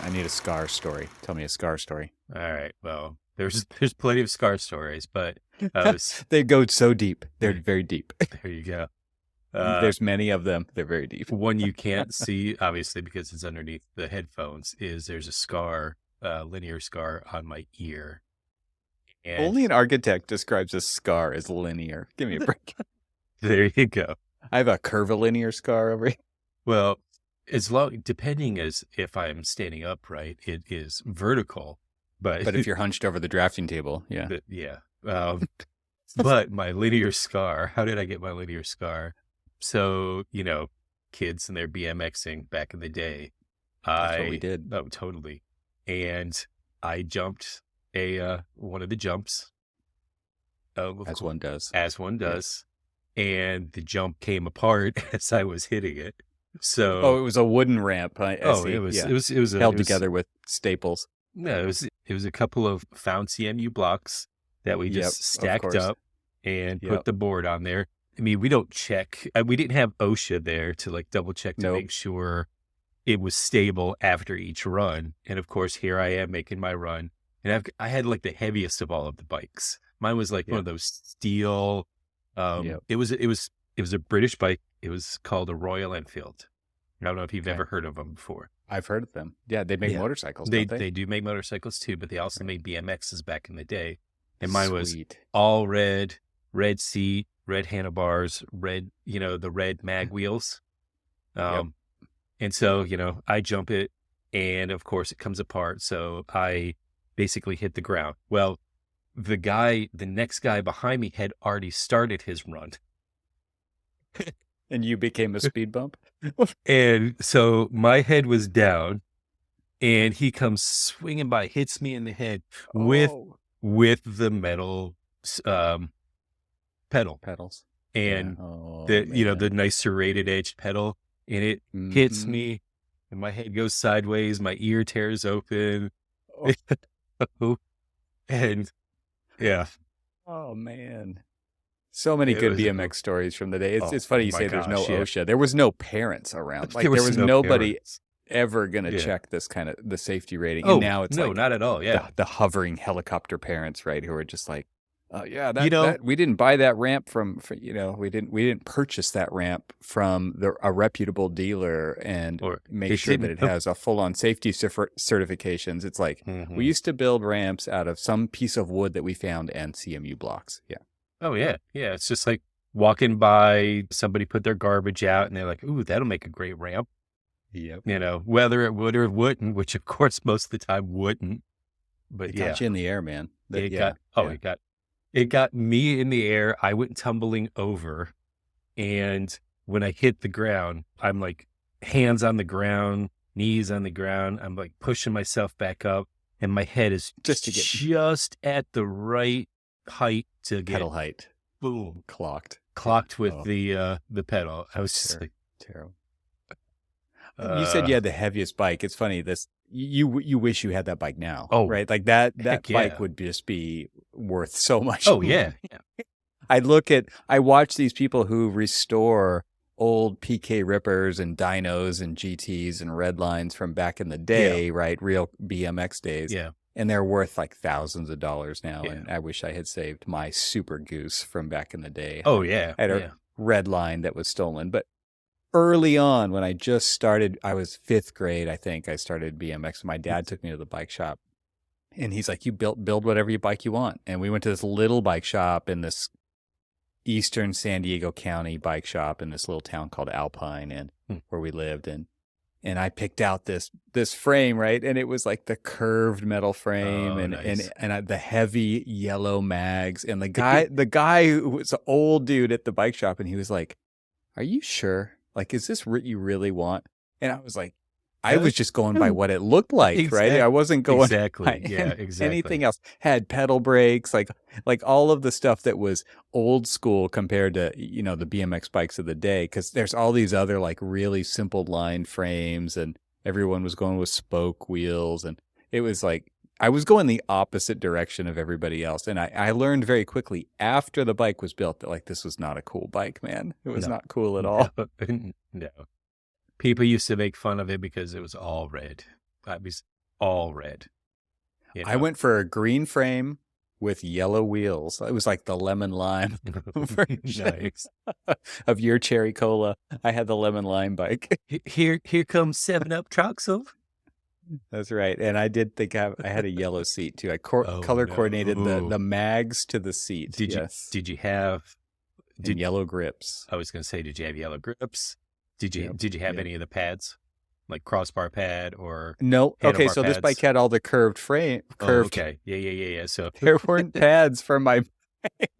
I need a scar story. Tell me a scar story. All right. Well, there's plenty of scar stories, but I was They go so deep. They're very deep. there. You go. There's many of them. They're very deep. One you can't see, obviously, because it's underneath the headphones. Is there's a scar, linear scar on my ear, and Only an architect describes a scar as linear. Give me a break. there you go. I have a curvilinear scar over here. Well, depending as if I'm standing upright, it is vertical, but But if you're hunched over the drafting table, yeah. yeah. But my linear scar, how did I get my linear scar? So, kids and their BMXing back in the day. That's what we did. Oh, totally. And I jumped one of the jumps. As one does. As one does. And the jump came apart as I was hitting it. So it was a wooden ramp. I see. it was held together with staples. No, it was a couple of found CMU blocks that we just stacked up and put the board on there. I mean, we don't check. We didn't have OSHA there to like double check to make sure it was stable after each run. And of course, here I am making my run, and I had like the heaviest of all of the bikes. Mine was like one of those steel. It was a British bike. It was called a Royal Enfield. I don't know if you've ever heard of them before. I've heard of them. Yeah, they make motorcycles. Don't they? They do make motorcycles too, but they also made BMXs back in the day. And mine was all red seat, red handlebars, red, the red mag wheels. And so, I jump it, and of course it comes apart. So I basically hit the ground. Well, the next guy behind me had already started his run. And you became a speed bump? And so my head was down, and he comes swinging by, hits me in the head with the metal pedals, and the nice serrated edged pedal, and it hits me, and my head goes sideways, my ear tears open, and oh man, so many good BMX stories from the day. It's funny you say there's no OSHA. There was no parents around. Like there was nobody ever gonna check this kind of the safety rating. And now it's like not at all. Yeah, the hovering helicopter parents, right? Who are just like, that we didn't buy that ramp from we didn't purchase that ramp from a reputable dealer and make sure that it has a full-on safety certifications. It's like we used to build ramps out of some piece of wood that we found and CMU blocks. Yeah. Oh yeah. It's just like walking by, somebody put their garbage out, and they're like, "Ooh, that'll make a great ramp." Yep. Whether it would or wouldn't, which of course most of the time wouldn't. But it got you in the air, man. It got me in the air. I went tumbling over, and when I hit the ground, I'm like hands on the ground, knees on the ground. I'm like pushing myself back up, and my head is just at the right height to get pedal height. Boom, clocked with the pedal. I was just like terrible. You said you had the heaviest bike. It's funny. You wish you had that bike now. Oh, right. Like that bike would just be worth so much. Oh yeah. I watch these people who restore old PK Rippers and Dynos and GTs and Redlines from back in the day, right? Real BMX days. Yeah. And they're worth like thousands of dollars now. Yeah. And I wish I had saved my Super Goose from back in the day. Oh yeah. I had a Redline that was stolen, but early on, when I just started, I was 5th grade, I think. I started BMX. My dad took me to the bike shop, and he's like, "You build whatever bike you want." And we went to this little bike shop in this eastern San Diego County bike shop in this little town called Alpine, and where we lived. And I picked out this frame, right? And it was like the curved metal frame and the heavy yellow mags. And the guy who was an old dude at the bike shop, and he was like, "Are you sure? Like, is this what you really want?" And I was like, I was just going by what it looked like, right? I wasn't going by anything else. Had pedal brakes, like all of the stuff that was old school compared to, the BMX bikes of the day. Because there's all these other like really simple line frames, and everyone was going with spoke wheels. And it was like, I was going the opposite direction of everybody else. And I learned very quickly after the bike was built that like, this was not a cool bike, man. It was not cool at all. No. People used to make fun of it because it was all red. all red. I went for a green frame with yellow wheels. It was like the lemon lime version of your cherry cola. I had the lemon lime bike. Here comes 7-Up Troxel. That's right. And I did think I had a yellow seat too. I color coordinated the mags to the seat. Did you have yellow grips? I was going to say, did you have yellow grips? Did you have any of the pads? Like crossbar pad or no? Okay, so pads? This bike had all the curved frame. Curved. Oh, okay, yeah. So there weren't pads for my bike.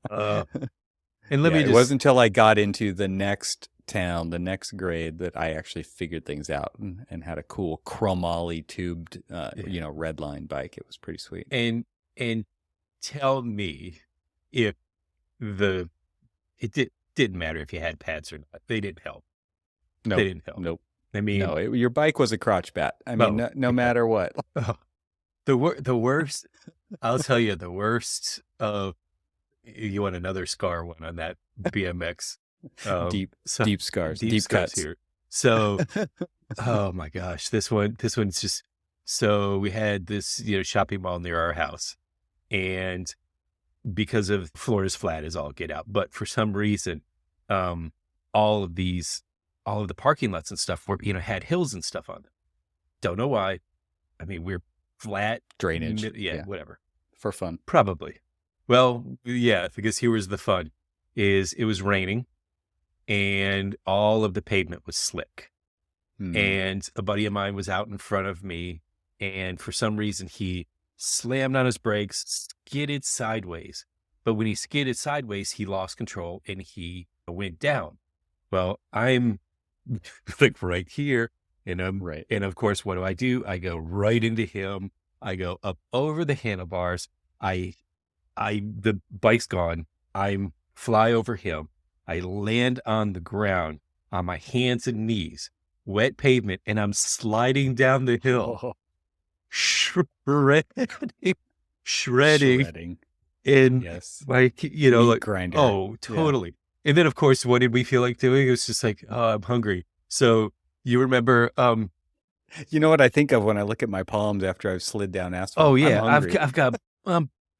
And let me it wasn't until I got into the next town, the next grade, that I actually figured things out and had a cool chromoly tubed, red line bike. It was pretty sweet. And tell me if it didn't matter if you had pads or not. They didn't help. No, they didn't help. Nope. I mean, no, your bike was a crotch bat. I mean, no matter what. The worst. I'll tell you the worst. You want another scar one on that BMX? Deep scars, deep cuts here. So, oh my gosh, this one's just. So we had this shopping mall near our house, and because of Florida's flat as all get out, but for some reason, all of the parking lots and stuff were, had hills and stuff on them. Don't know why. I mean, we're flat drainage. Whatever. For fun. Probably. Well, yeah, because here was the fun is it was raining and all of the pavement was slick. And a buddy of mine was out in front of me, and for some reason he slammed on his brakes, skidded sideways. But when he skidded sideways, he lost control and he went down. Well, I'm like right here, and I'm right. And of course, what do? I go right into him. I go up over the handlebars. The bike's gone. I'm fly over him. I land on the ground on my hands and knees, wet pavement, and I'm sliding down the hill, shredding. And like, meat grinder. Oh, totally. Yeah. And then of course, what did we feel like doing? It was just like, oh, I'm hungry. So you remember, you know what I think of when I look at my palms after I've slid down asphalt? Oh yeah. I've got,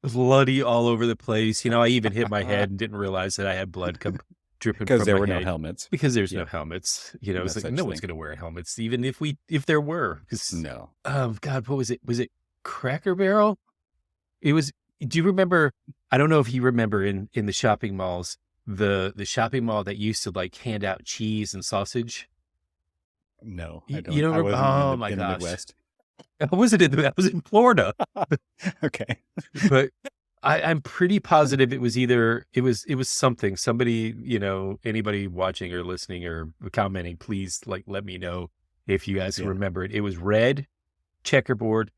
bloody all over the place. I even hit my head and didn't realize that I had blood dripping because from there my were head. no helmets. Because there's no helmets. It's like no one's going to wear helmets, even if there were. No. God, what was it? Was it Cracker Barrel? It was. Do you remember? I don't know if you remember in the shopping malls, the shopping mall that used to like hand out cheese and sausage. No, I don't. You don't remember? Oh my gosh. The Midwest. I was in Florida. Okay. But I'm pretty positive it was something. Somebody, anybody watching or listening or commenting, please let me know if you guys remember it. It was red, checkerboard.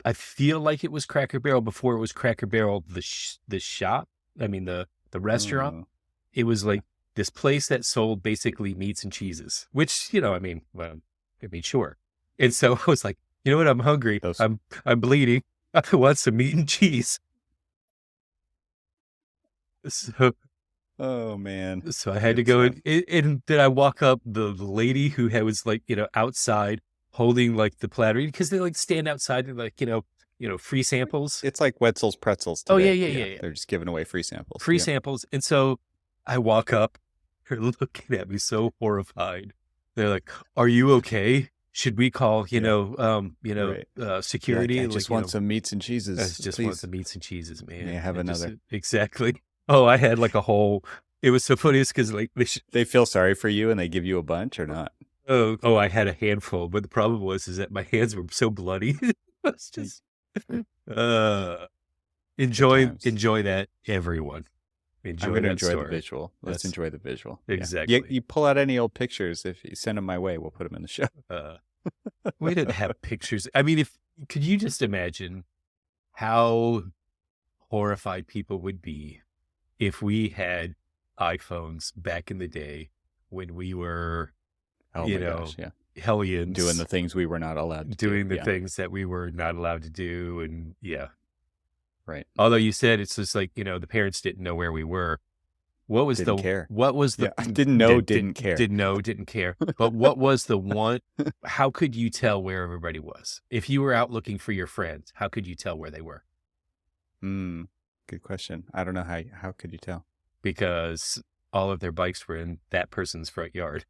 I feel like it was Cracker Barrel before it was Cracker Barrel, the shop. I mean, the restaurant. It was like this place that sold basically meats and cheeses, which, sure. And so I was like, you know what? I'm hungry. I'm bleeding. I want some meat and cheese. So, oh man. So I had to go and then I walk up the lady who was like, outside holding like the platter, because they like stand outside and like, free samples. It's like Wetzel's Pretzels today. Oh yeah. They're just giving away free samples. Samples. And so I walk up, they're looking at me so horrified. They're like, "Are you okay? Should we call, security? I just want some meats and cheeses. I just want some meats and cheeses, man. Yeah, have another. Exactly. Oh, I had like a whole. It was so funny because like they feel sorry for you and they give you a bunch or not? Oh, I had a handful, but the problem is that my hands were so bloody. It's just enjoy that, everyone. I'm going to enjoy the visual. Let's enjoy the visual. Exactly. Yeah. You pull out any old pictures. If you send them my way, we'll put them in the show. We didn't have pictures. I mean, could you just imagine how horrified people would be if we had iPhones back in the day when we were, hellions, doing the things we were not allowed to do. Things that we were not allowed to do. And right. Although you said it's just like, the parents didn't know where we were. What was didn't care. What was the didn't know, didn't care. Didn't know, didn't care. But what was the one? How could you tell where everybody was? If you were out looking for your friends, how could you tell where they were? Good question. I don't know how could you tell? Because all of their bikes were in that person's front yard.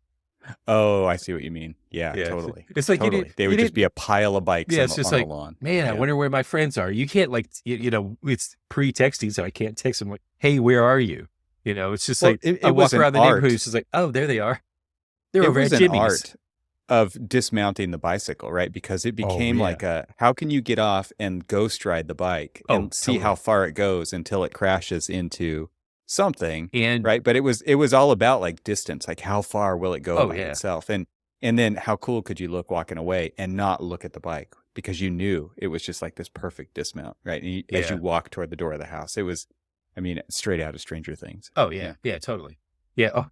Oh, I see what you mean. Yeah, totally. It's like totally. They would just be a pile of bikes it's just on like, the lawn. Man, I wonder where my friends are. You can't like, it's pre-texting, so I can't text them like, hey, where are you? It's just like, I walk around the neighborhood, it's just like, oh, there they are. They're over at Jimmy's. Art of dismounting the bicycle, right? Because it became like how can you get off and ghost ride the bike and see how far it goes until it crashes into something, right? But it was all about like distance, like how far will it go by itself, and then how cool could you look walking away and not look at the bike because you knew it was just like this perfect dismount, right? And as you walk toward the door of the house, it was, I mean, straight out of Stranger Things. Oh yeah, totally. Yeah. Oh,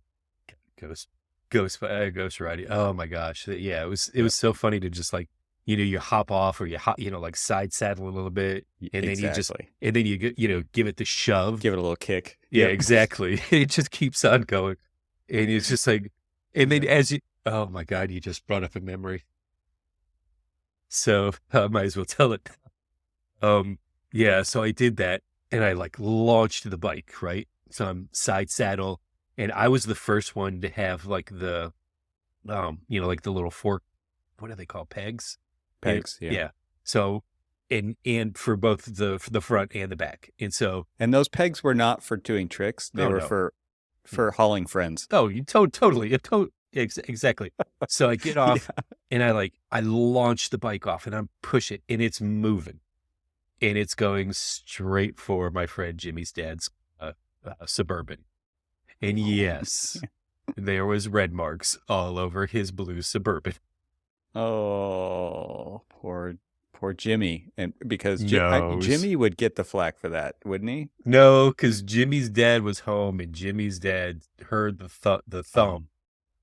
ghost riding. Oh my gosh. Yeah, it was so funny to just like, you hop off or you like side saddle a little bit, and then you give it the shove, give it a little kick. Yeah, exactly. It just keeps on going, and it's just like, and then oh my God, you just brought up a memory. So I might as well tell it. Yeah. So I did that, and I like launched the bike, right? So I'm side saddle, and I was the first one to have like the, like the little fork. What are they called? Pegs. Yeah. So, and for both the front and the back. And so, and those pegs were not for doing tricks. They were for hauling friends. Oh, you totally. Exactly. So I get off and I launch the bike off and I'm push it and it's moving and it's going straight for my friend Jimmy's dad's Suburban. And yes, there was red marks all over his blue Suburban. Oh, poor Jimmy. And because Jimmy would get the flack for that, wouldn't he? No, because Jimmy's dad was home and Jimmy's dad heard the thump.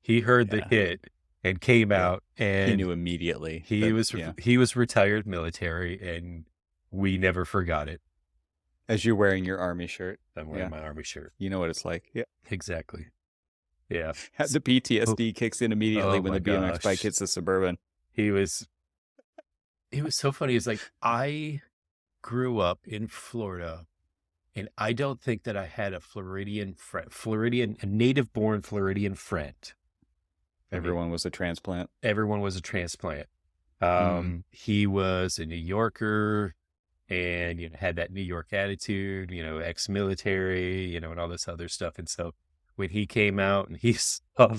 He heard the hit and came out, and he knew immediately. He was retired military, and we never forgot it. As you're wearing your army shirt. I'm wearing my army shirt. You know what it's like. Yeah. Exactly. Yeah. The PTSD kicks in immediately when the BMX bike hits the Suburban. It was so funny. It's like, I grew up in Florida, and I don't think that I had a a native-born Floridian friend. Everyone was a transplant. Everyone was a transplant. He was a New Yorker, and had that New York attitude, ex-military, and all this other stuff. And so when he came out and he saw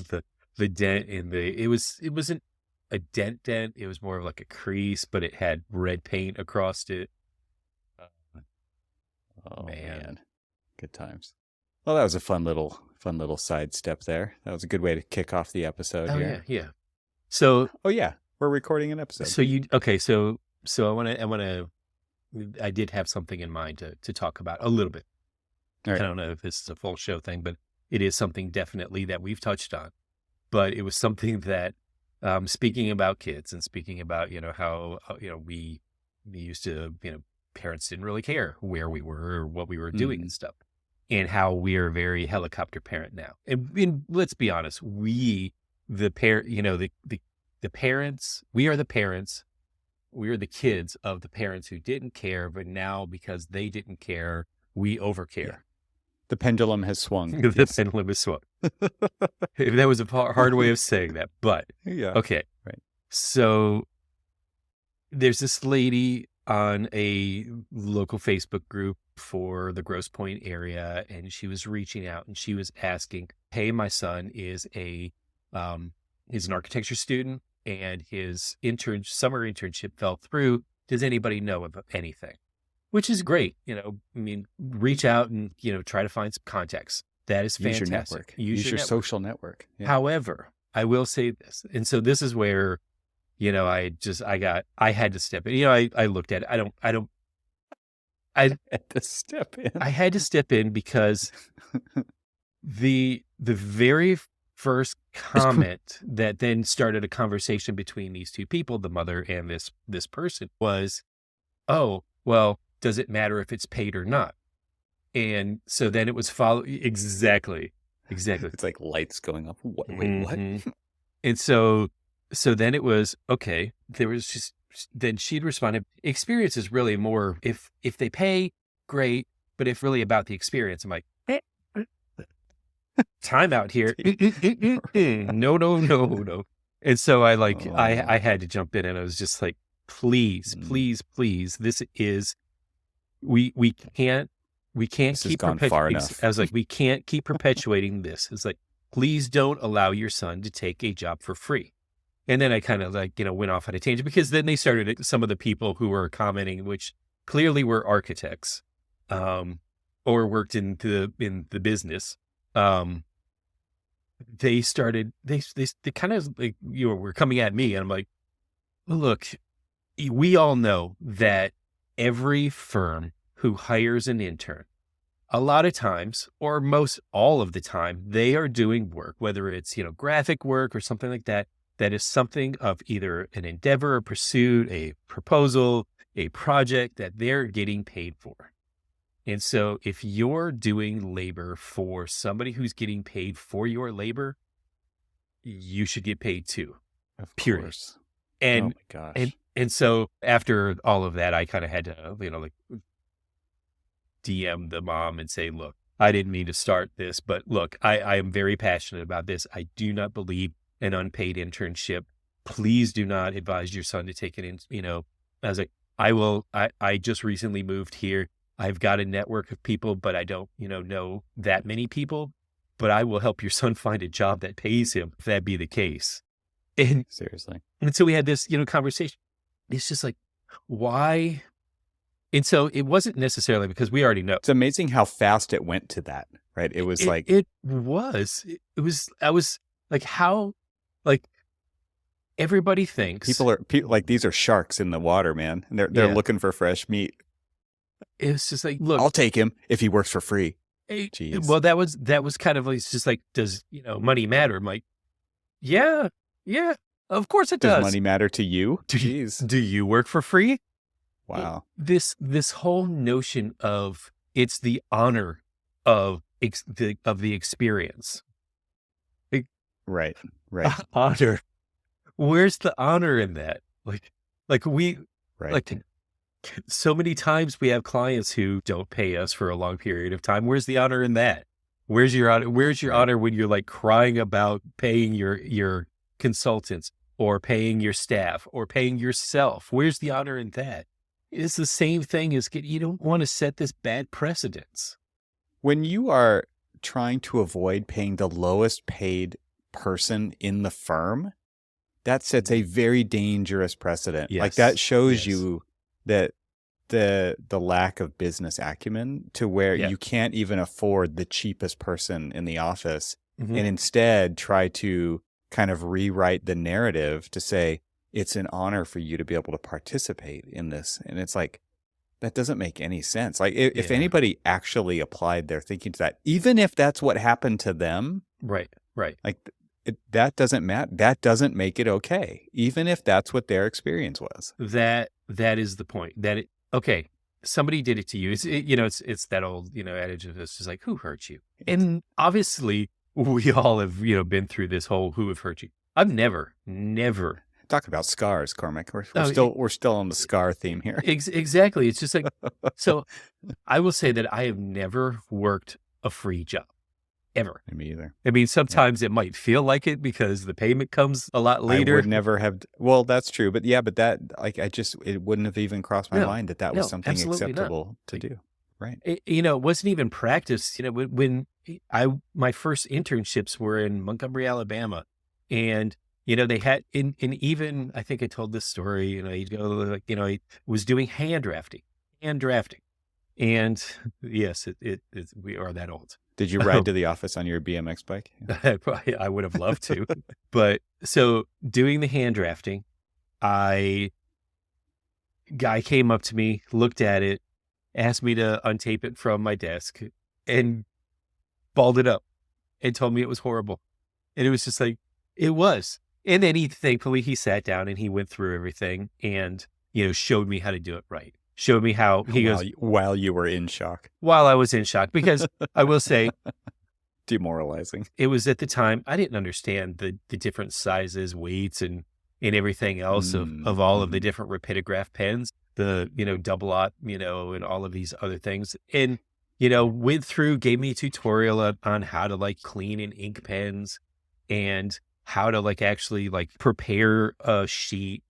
the dent in it wasn't a dent, it was more of like a crease, but it had red paint across it. Oh man, good times. Well, that was a fun little side step there. That was a good way to kick off the episode here. Yeah. So, we're recording an episode. So I did have something in mind to talk about a little bit. Right. I don't know if this is a full show thing, but it is something definitely that we've touched on. But it was something that, speaking about kids and speaking about, how, we used to, parents didn't really care where we were or what we were doing and stuff, and how we are very helicopter parent now. And let's be honest, the parents, we are the parents. We are the kids of the parents who didn't care, but now because they didn't care, we overcare. Yeah. The pendulum has swung. Pendulum has swung. That was a hard way of saying that, but okay. Right. So there's this lady on a local Facebook group for the Grosse Pointe area, and she was reaching out and she was asking, hey, my son is he's an architecture student, and his summer internship fell through. Does anybody know of anything? Which is great. Reach out and, try to find some contacts. That is fantastic. Use your network. Use your social network. Yeah. However, I will say this. And so this is where, I had to step in. I looked at it. I had to step in. I had to step in because the very first comment that then started a conversation between these two people, the mother and this person, was, oh, well, does it matter if it's paid or not? And so then it was exactly. It's like lights going up. Wait, what? And so then it was, okay, there was just, then she'd responded, experience is really more, if they pay, great, but if really about the experience. I'm like, time out here. No. And so I had to jump in, and I was just like, please, this is, we can't This has keep gone far enough. I was like, we can't keep perpetuating this. It's like, please don't allow your son to take a job for free. And then I kind of went off on a tangent, because then they started, some of the people who were commenting, which clearly were architects, or worked in the business. They started, they kind of like, were coming at me, and I'm like, look, we all know that every firm who hires an intern, a lot of times, or most all of the time, they are doing work, whether it's, graphic work or something like that, that is something of either an endeavor, a pursuit, a proposal, a project that they're getting paid for. And so if you're doing labor for somebody who's getting paid for your labor, you should get paid too. Of period. Course. And, oh my gosh. And so after all of that, I kind of had to, DM the mom and say, look, I didn't mean to start this, but look, I am very passionate about this. I do not believe an unpaid internship. Please do not advise your son to take it in. I was like, I just recently moved here. I've got a network of people, but I don't, know that many people, but I will help your son find a job that pays him if that be the case. And seriously. And so we had this, conversation. It's just like, why? And so it wasn't necessarily because we already know. It's amazing how fast it went to that, right? It was it was, I was like, how, everybody thinks people are like, these are sharks in the water, man. And they're looking for fresh meat. It's just like, look, I'll take him if he works for free. Jeez. Well, that was kind of like, it's just like, does, money matter? I'm like, yeah, of course it does. Does money matter to you? Jeez. Do you work for free? Wow. This whole notion of, it's the honor of the experience. Right. Honor. Where's the honor in that? So many times we have clients who don't pay us for a long period of time. Where's the honor in that? Where's your honor? Where's your honor when you're crying about paying your consultants, or paying your staff, or paying yourself? Where's the honor in that? It's the same thing as you don't want to set this bad precedence. When you are trying to avoid paying the lowest paid person in the firm, that sets a very dangerous precedent. Yes. That shows you that the lack of business acumen, to where you can't even afford the cheapest person in the office, and instead try to kind of rewrite the narrative to say it's an honor for you to be able to participate in this. And it's like, that doesn't make any sense. If anybody actually applied their thinking to that, even if that's what happened to them, right. That doesn't matter. That doesn't make it okay, even if that's what their experience was. That is the point. Okay, somebody did it to you. It's that old adage of, it's just like, who hurt you? And obviously, we all have been through this whole who have hurt you. I've never. Talk about scars, Cormac. We're still on the scar theme here. Exactly. It's just like, so I will say that I have never worked a free job. Ever. Me either. I mean, sometimes it might feel like it because the payment comes a lot later. I would never have. Well, that's true. But that, it wouldn't have even crossed my mind that was something acceptable to do. Right. It wasn't even practiced. When my first internships were in Montgomery, Alabama, and they had even I think I told this story. He'd go he was doing hand drafting, and yes, we are that old. Did you ride to the office on your BMX bike? I would have loved to, but so doing the hand drafting, guy came up to me, looked at it, asked me to untape it from my desk, and balled it up and told me it was horrible. And it was just like, it was. And then thankfully he sat down and he went through everything and, showed me how to do it right. showed me how he goes, while you were in shock, while I was in shock, because I will say, demoralizing. It was at the time I didn't understand the different sizes, weights, and everything else of all of the different rapidograph pens, the double aught, and all of these other things, and went through, gave me a tutorial on how to like clean and ink pens and how to like actually like prepare a sheet,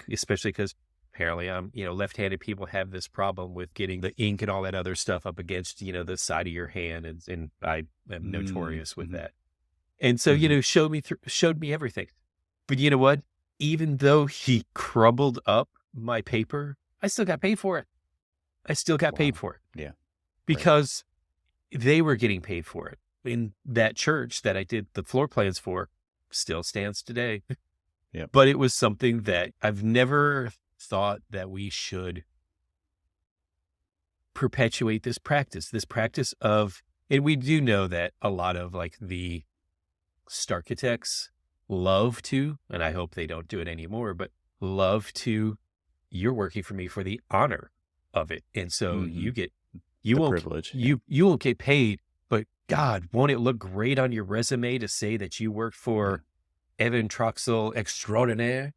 especially because apparently left-handed people have this problem with getting the ink and all that other stuff up against, the side of your hand. And I am notorious with that. And so, showed me everything. But you know what? Even though he crumbled up my paper, I still got paid for it. I still got paid for it. Yeah. Because they were getting paid for it. In that church that I did the floor plans for still stands today. Yeah. But it was something that I've never thought that we should perpetuate this practice of, and we do know that a lot of like the starchitects love to, and I hope they don't do it anymore, but love to, you're working for me for the honor of it. And so you won't, privilege. You won't get paid, but God, won't it look great on your resume to say that you worked for Evan Troxel Extraordinaire?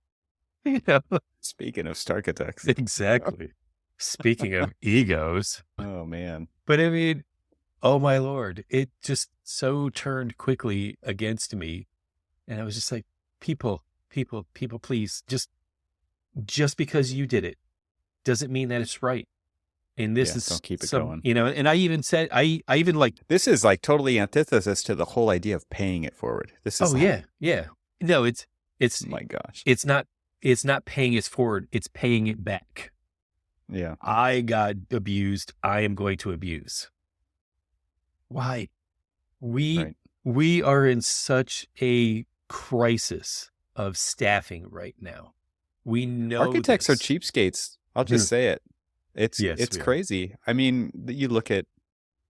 Speaking of starchitects. Exactly. Speaking of egos. Oh, man. But I mean, oh my Lord, it just so turned quickly against me. And I was just like, people, please, just because you did it doesn't mean that it's right. And this is don't keep it going. And I even said, I even like, this is like totally antithesis to the whole idea of paying it forward. This is yeah. No, it's my gosh. It's not paying it forward. It's paying it back. Yeah. I got abused. I am going to abuse. Why? We are in such a crisis of staffing right now. We know architects are cheapskates. I'll just say it. It's crazy. I mean, you look at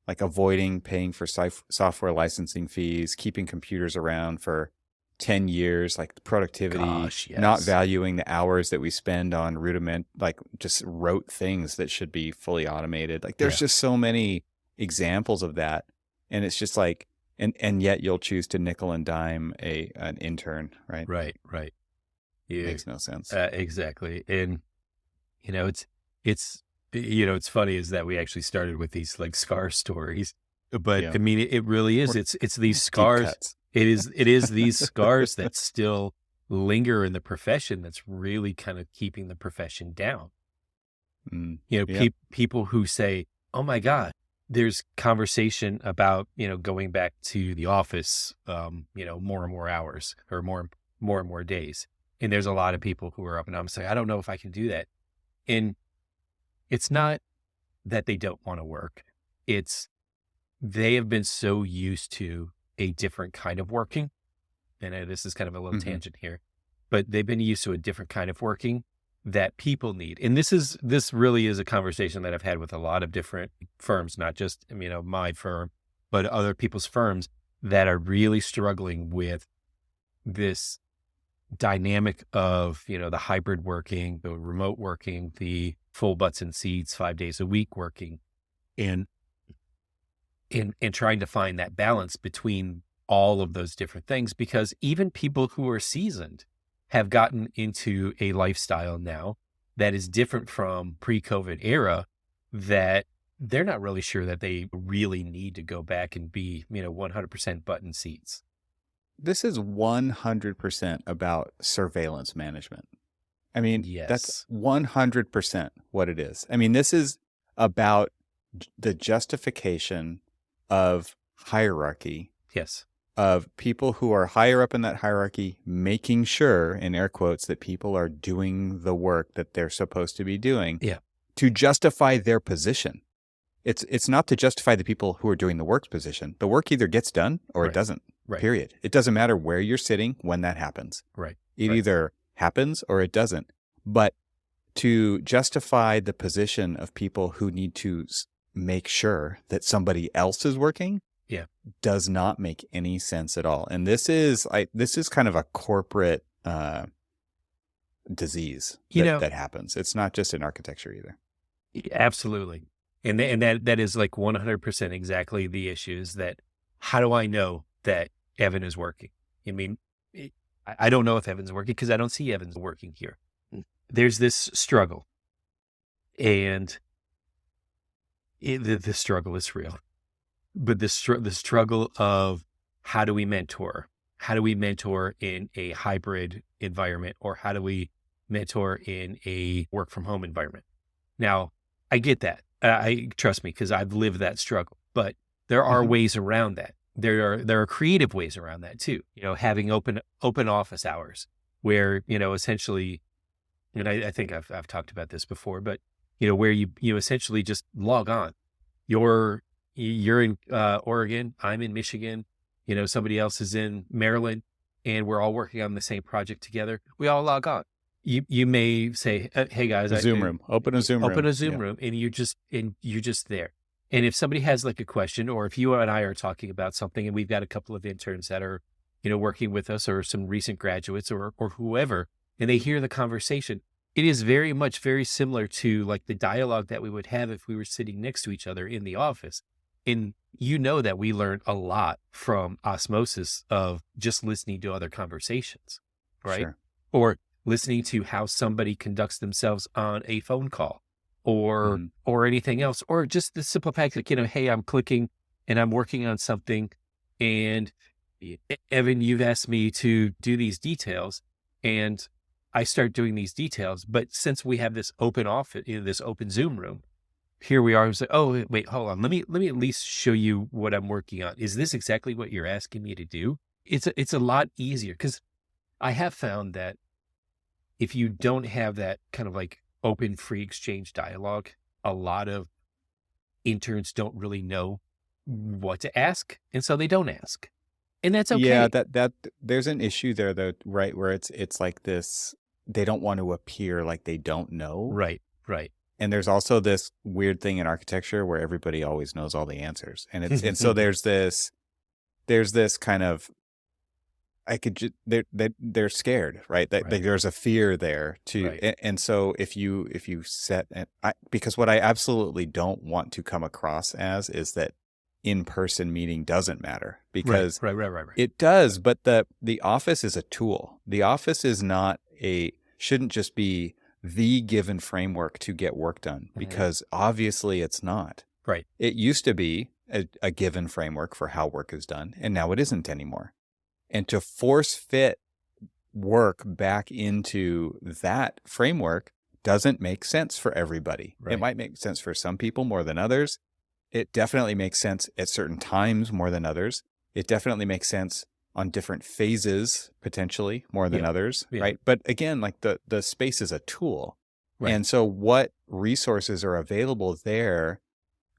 like avoiding paying for software licensing fees, keeping computers around for 10 years, like the productivity, not valuing the hours that we spend on like just rote things that should be fully automated. Like there's just so many examples of that. And it's just like, and yet you'll choose to nickel and dime an intern, right? Right. Yeah. Makes no sense. Exactly. And, it's funny is that we actually started with these like scar stories, but I mean, it really is. It's these scars. It is these scars that still linger in the profession. That's really kind of keeping the profession down. People who say, oh my God, there's conversation about, going back to the office, more and more hours or more and more days. And there's a lot of people who are up and I'm saying, I don't know if I can do that. And it's not that they don't want to work. It's they have been so used to a different kind of working. And this is kind of a little tangent here, but they've been used to a different kind of working that people need. And this really is a conversation that I've had with a lot of different firms, not just, my firm, but other people's firms that are really struggling with this dynamic of, the hybrid working, the remote working, the full butts and seats, 5 days a week working, and trying to find that balance between all of those different things, because even people who are seasoned have gotten into a lifestyle now that is different from pre-COVID era, that they're not really sure that they really need to go back and be, 100% button seats. This is 100% about surveillance management. I mean, that's 100% what it is. I mean, this is about the justification of hierarchy. Yes. Of people who are higher up in that hierarchy, making sure, in air quotes, that people are doing the work that they're supposed to be doing to justify their position. It's not to justify the people who are doing the work's position. The work either gets done or it doesn't, period. It doesn't matter where you're sitting when that happens. It either happens or it doesn't. But to justify the position of people who need to make sure that somebody else is working does not make any sense at all. And this is kind of a corporate disease that happens. It's not just in architecture either. Absolutely. And that is like 100% exactly the issues that, how do I know that Evan is working? I mean, it, I don't know if Evan's working because I don't see Evan's working here. There's this struggle, and the struggle is real. But the struggle of, how do we mentor? How do we mentor in a hybrid environment, or how do we mentor in a work from home environment? Now, I get that. I trust me, because I've lived that struggle. But there are Mhm. ways around that. There are creative ways around that too. Having open office hours, where essentially, and I think I've talked about this before, but where you essentially just log on. You're in Oregon, I'm in Michigan, somebody else is in Maryland, and we're all working on the same project together. We all log on. You may say, "Hey guys, A Zoom room. Open a Zoom open room. a Zoom Yeah. room," and you're just there. And if somebody has like a question, or if you and I are talking about something, and we've got a couple of interns that are working with us, or some recent graduates, or whoever, and they hear the conversation, it is very much very similar to like the dialogue that we would have if we were sitting next to each other in the office. And that we learn a lot from osmosis of just listening to other conversations, right? Sure. Or listening to how somebody conducts themselves on a phone call, or Mhm. anything else, or just the simple fact that, hey, I'm clicking and I'm working on something, and Evan, you've asked me to do these details, and I start doing these details. But since we have this open office, this open Zoom room, here we are. I was like, oh, wait, hold on. Let me at least show you what I'm working on. Is this exactly what you're asking me to do? It's a lot easier, because I have found that if you don't have that kind of like open, free exchange dialogue, a lot of interns don't really know what to ask, and so they don't ask, and that's Yeah, okay. that there's an issue there though, right? Where it's like this, they don't want to appear like they don't know. Right, right. And there's also this weird thing in architecture where everybody always knows all the answers. And so there's this kind of, they're scared, right? Right, There's a fear there too. right. And so if you set, because what I absolutely don't want to come across as is that in-person meeting doesn't matter, Right, because right, right, right, right. it does, but the office is a tool. The office is not shouldn't just be the given framework to get work done, Mhm. because obviously it's not. Right. It used to be a given framework for how work is done, and now it isn't anymore. And to force fit work back into that framework doesn't make sense for everybody. It Right. might make sense for some people more than others. It definitely makes sense at certain times more than others. It definitely makes sense on different phases, potentially more than Yeah, others, yeah, right? But again, like the space is a tool. right, And so what resources are available there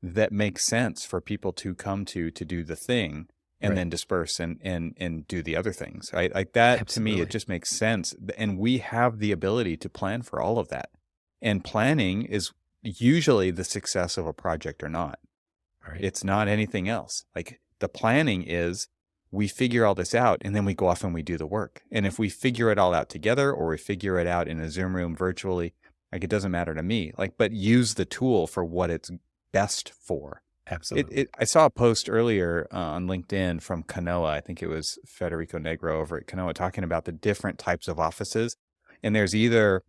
that make sense for people to come to do the thing and right. then disperse and do the other things, right? Like that, to me, it Absolutely. just makes sense. And we have the ability to plan for all of that. And planning is usually the success of a project or not. Right, It's not anything else. Like the planning is, we figure all this out and then we go off and we do the work. And if we figure it all out together, or we figure it out in a Zoom room virtually, like it doesn't matter to me. Like, but use the tool for what it's best for. absolutely. I saw a post earlier on LinkedIn from Kanoa. I think it was Federico Negro over at Kanoa, talking about the different types of offices. And there's either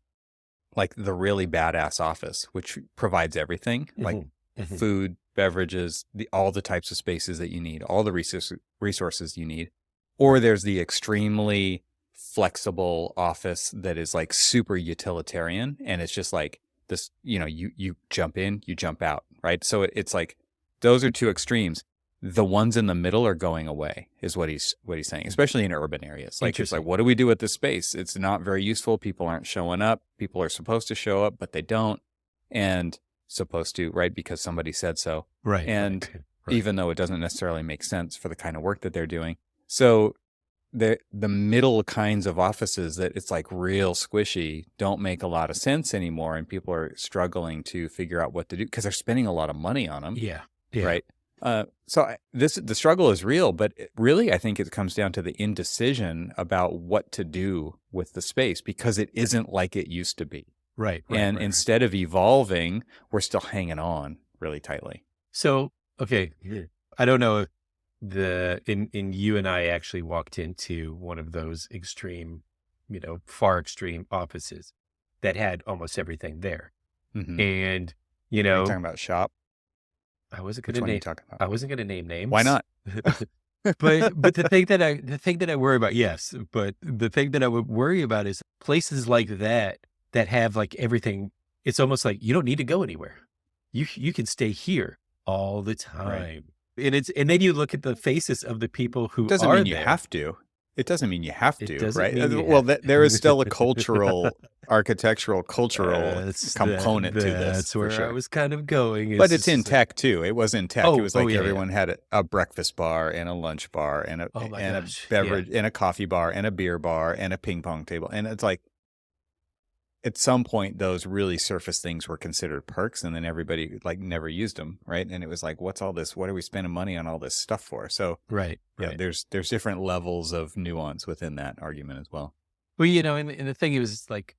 like the really badass office, which provides everything, like Mhm, mhm. food, beverages, all the types of spaces that you need, all the resources you need. Or Right, there's the extremely flexible office that is like super utilitarian, and it's just like this, you jump in, you jump out, right? So it's like those are two extremes. The ones in the middle are going away, is what he's saying, especially in urban areas. Like, it's like, interesting. what do we do with this space? It's not very useful. People aren't showing up. People are supposed to show up, but they don't. And supposed to, right? Because somebody said so. Right, right, And right, even though it doesn't necessarily make sense for the kind of work that they're doing. So the middle kinds of offices that it's like real squishy don't make a lot of sense anymore. And people are struggling to figure out what to do because they're spending a lot of money on them, yeah, yeah, right? The struggle is real, but really, I think it comes down to the indecision about what to do with the space, because it isn't like it used to be. Right. And instead of evolving, we're still hanging on really tightly. So, okay, I don't know if you and I actually walked into one of those extreme, far extreme offices that had almost everything there. Mm-hmm. And, Are you talking about shop? Which one are you talking about? I wasn't going to name names. Why not? But the thing that I worry about, yes, but the thing that I would worry about is places like that have like everything. It's almost like you don't need to go anywhere. You can stay here all the time. Right. And then you look at the faces of the people who doesn't are mean you there. have to. It doesn't mean you have It to, doesn't right? mean you Well, have there is still a cultural, architectural component to this. That's where for I sure. was kind of going. But it's in tech too. It was in tech. It was like yeah, everyone had a breakfast bar and a lunch bar and a beverage and a coffee bar and a beer bar and a ping pong table. And it's like, at some point, those really surface things were considered perks, and then everybody like never used them, right? And it was like, what's all this? What are we spending money on all this stuff for? So, right. There's different levels of nuance within that argument as well. Well, and the thing is, like,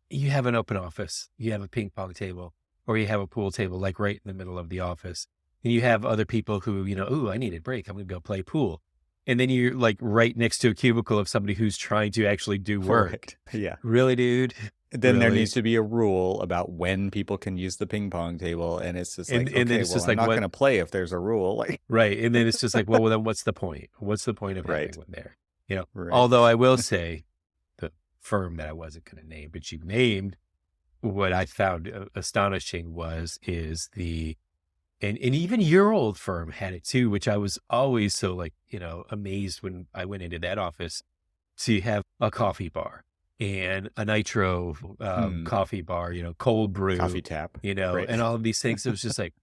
you have an open office, you have a ping pong table, or you have a pool table, like right in the middle of the office, and you have other people who, I need a break. I'm going to go play pool. And then you're like right next to a cubicle of somebody who's trying to actually do work. Right. Yeah. Really, dude? Then there needs to be a rule about when people can use the ping pong table. And it's just like, okay, then it's just I'm like, not going to play if there's a rule. Like, right. And then it's just like, well, then what's the point? What's the point of having one there? Right. Although I will say the firm that I wasn't going to name, but you named, what I found astonishing is and even your old firm had it too, which I was always so like, amazed when I went into that office to have a coffee bar and a nitro coffee bar, cold brew, coffee tap, and all of these things. It was just like,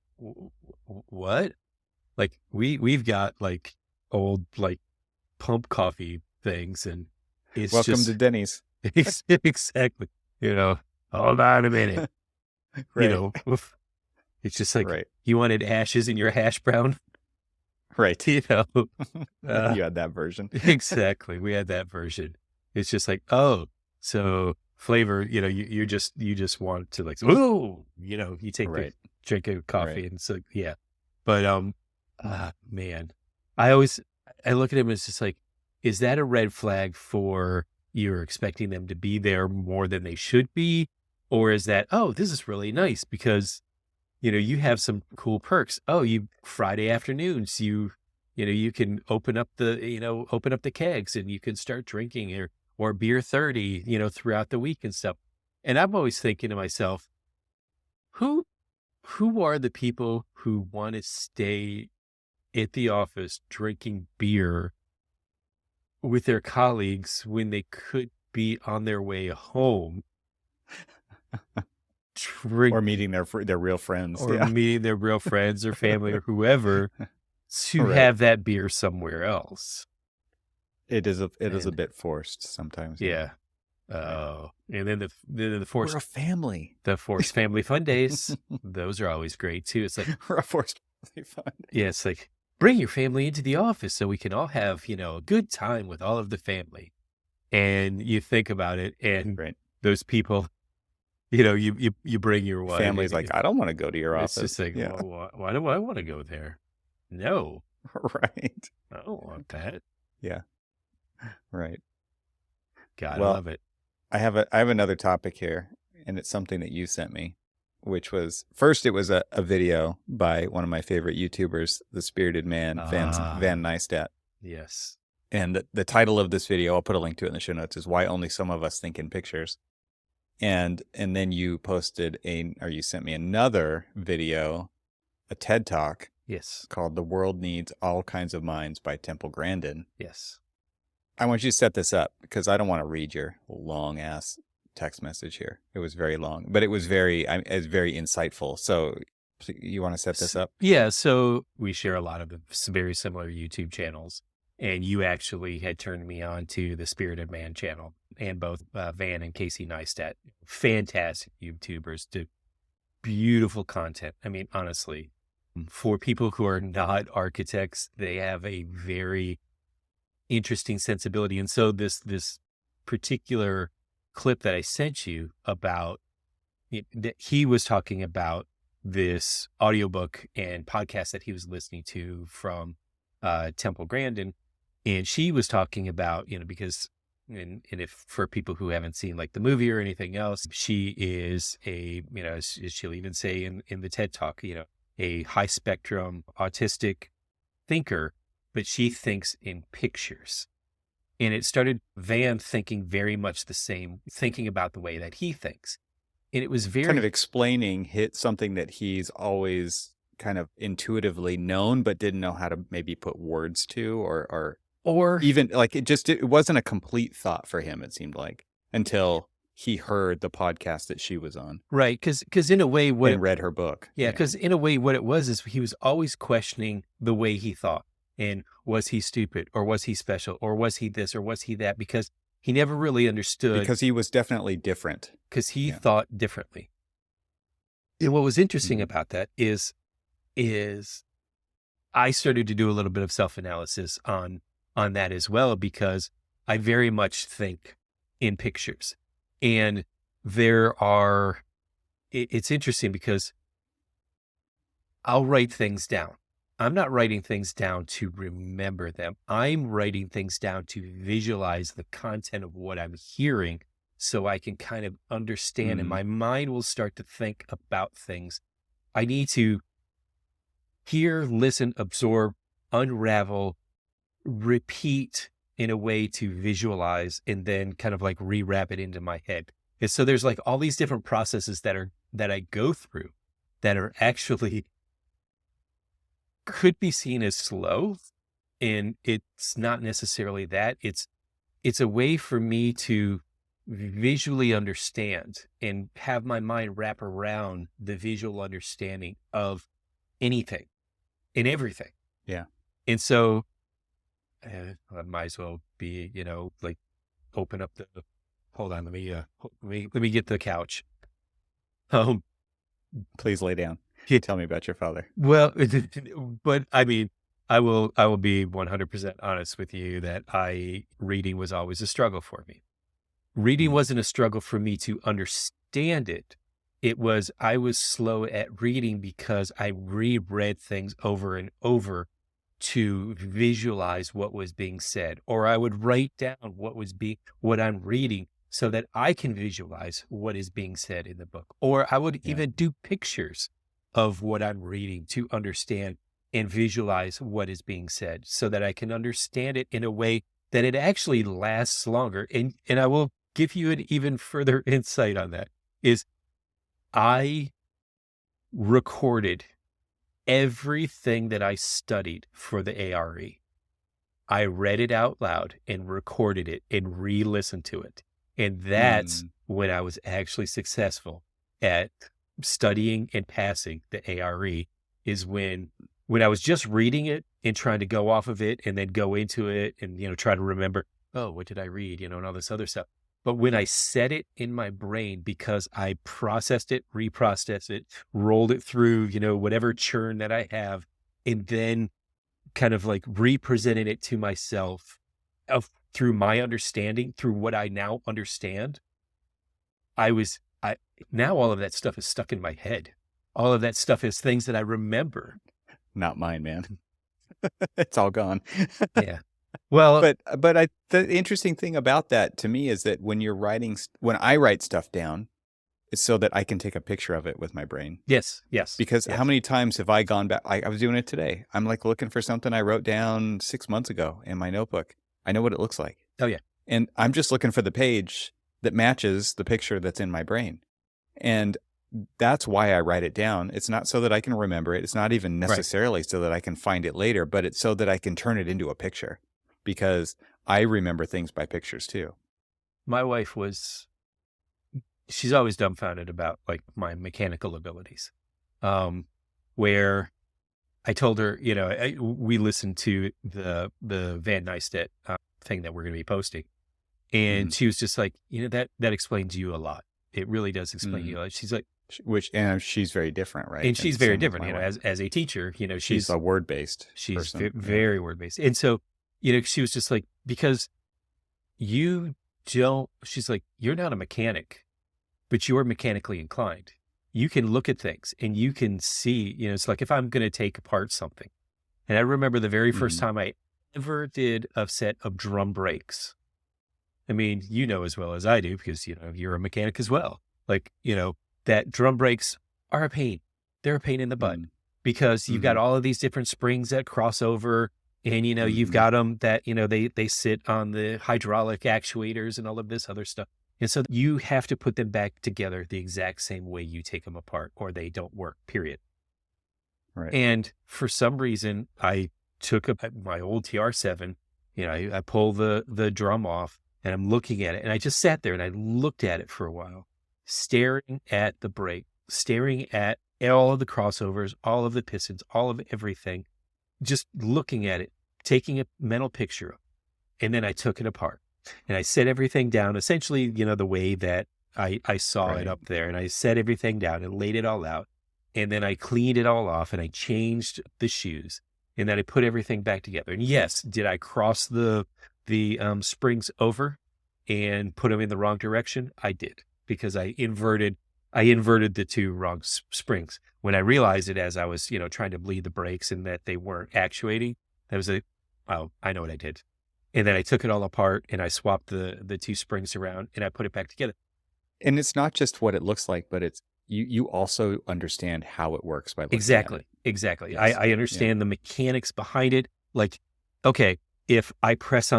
what? Like we've got like old, like pump coffee things, and it's welcome to Denny's. Exactly. Hold on a minute. Right. It's just like, you wanted ashes in your hash brown? Right. You had that version. Exactly. We had that version. It's just like, oh, so flavor, you just want to like, ooh, you take the drink of coffee and so, yeah. But, man, I look at him as just like, is that a red flag for you're expecting them to be there more than they should be? Or is that, oh, this is really nice because, you have some cool perks. Oh, Friday afternoons, you can open up the kegs and you can start drinking or beer 30, throughout the week and stuff. And I'm always thinking to myself, who are the people who want to stay at the office drinking beer with their colleagues when they could be on their way home? Or meeting their real friends, or meeting their real friends or family or whoever to have that beer somewhere else. It is a bit forced sometimes. Yeah. Oh, and then the forced, we're a family. The forced family fun days. Those are always great too. It's like, we're a forced family fun. Yeah, it's like, bring your family into the office so we can all have a good time with all of the family. And you think about it, and those people. You bring your wife. Family's like, I don't want to go to your office. It's just like, well, why do I want to go there? No. Right. I don't want that. Yeah. Right. God, I love it. I have another topic here, and it's something that you sent me, which was, first it was a video by one of my favorite YouTubers, the Spirited Man, Van Neistat. Yes. And the title of this video, I'll put a link to it in the show notes, is Why Only Some of Us Think in Pictures. And then you you sent me another video, a TED Talk. Yes. Called The World Needs All Kinds of Minds by Temple Grandin. Yes. I want you to set this up because I don't want to read your long ass text message here. It was very long, but it was very insightful. So you want to set this up? Yeah. So we share a lot of very similar YouTube channels. And you actually had turned me on to the Spirited Man channel, and both Van and Casey Neistat, fantastic YouTubers, do beautiful content. I mean, honestly, for people who are not architects, they have a very interesting sensibility. And so this particular clip that I sent you about that he was talking about this audiobook and podcast that he was listening to from Temple Grandin. And she was talking about, because, and if for people who haven't seen like the movie or anything else, she is as she'll even say in the TED Talk, a high spectrum autistic thinker, but she thinks in pictures. And it started Van thinking very much the same, thinking about the way that he thinks. And it was kind of explaining something that he's always kind of intuitively known, but didn't know how to maybe put words to, or even like it wasn't a complete thought for him, it seemed like, until he heard the podcast that she was on. Right. Because in a way, read her book. Yeah. Because in a way, what it was is he was always questioning the way he thought. And was he stupid, or was he special, or was he this, or was he that? Because he never really understood. Because he was definitely different. Because he thought differently. And what was interesting about that is I started to do a little bit of self-analysis on that as well, because I very much think in pictures. And it's interesting because I'll write things down. I'm not writing things down to remember them. I'm writing things down to visualize the content of what I'm hearing, so I can kind of understand, and my mind will start to think about things. I need to hear, listen, absorb, unravel, repeat in a way to visualize, and then kind of like rewrap it into my head. And so there's like all these different processes that I go through that are actually could be seen as slow, and it's not necessarily that. It's a way for me to visually understand and have my mind wrap around the visual understanding of anything and everything. Yeah. And so I might as well be, like open up hold on, let me get the couch. Please lay down. Tell me about your father. Well, but I mean, I will be 100% honest with you that reading was always a struggle for me. Reading wasn't a struggle for me to understand it. It was, I was slow at reading because I reread things over and over to visualize what was being said, or I would write down what I'm reading so that I can visualize what is being said in the book. Or I would even do pictures of what I'm reading to understand and visualize what is being said, so that I can understand it in a way that it actually lasts longer. And I will give you an even further insight on that, is I recorded everything that I studied for the ARE. I read it out loud and recorded it and re-listened to it. And that's when I was actually successful at studying and passing the ARE, is when I was just reading it and trying to go off of it and then go into it and, try to remember, oh, what did I read, and all this other stuff. But when I set it in my brain, because I processed it, reprocessed it, rolled it through, whatever churn that I have, and then kind of like represented it to myself through my understanding, through what I now understand, now all of that stuff is stuck in my head. All of that stuff is things that I remember. Not mine, man. It's all gone. Yeah. Well, but the interesting thing about that to me is that when I write stuff down, it's so that I can take a picture of it with my brain. Yes. Because how many times have I gone back? I was doing it today. I'm like looking for something I wrote down 6 months ago in my notebook. I know what it looks like. Oh yeah. And I'm just looking for the page that matches the picture that's in my brain. And that's why I write it down. It's not so that I can remember it. It's not even necessarily so that I can find it later, but it's so that I can turn it into a picture, because I remember things by pictures too. My wife she's always dumbfounded about like my mechanical abilities. Where I told her, we listened to the Van Neistat thing that we're going to be posting. And she was just like, that explains you a lot. It really does explain you a lot. She's like, and she's very different, right? And she's very different, as a teacher, she's a word-based person. Very word-based. And so, she was just like, because you she's like, you're not a mechanic, but you're mechanically inclined. You can look at things and you can see, it's like if I'm going to take apart something. And I remember the very first time I ever did a set of drum brakes. I mean, as well as I do, because, you're a mechanic as well. Like, that drum brakes are a pain. They're a pain in the butt because you've got all of these different springs that cross over and, you've got them that, they sit on the hydraulic actuators and all of this other stuff. And so you have to put them back together the exact same way you take them apart or they don't work, period. Right. And for some reason, I took my old TR7, I pull the drum off and I'm looking at it and I just sat there and I looked at it for a while, staring at the brake, staring at all of the crossovers, all of the pistons, all of everything, just looking at it, taking a mental picture of it. And then I took it apart. And I set everything down, essentially, the way that I saw it up there. And I set everything down and laid it all out. And then I cleaned it all off and I changed the shoes. And then I put everything back together. And yes, did I cross the springs over and put them in the wrong direction? I did, because I inverted the two wrong springs. When I realized it as I was, trying to bleed the brakes and that they weren't actuating, I know what I did. And then I took it all apart and I swapped the two springs around and I put it back together. And it's not just what it looks like, but it's you also understand how it works by looking at it. Exactly. Yes. I understand the mechanics behind it. Like, okay, if I depress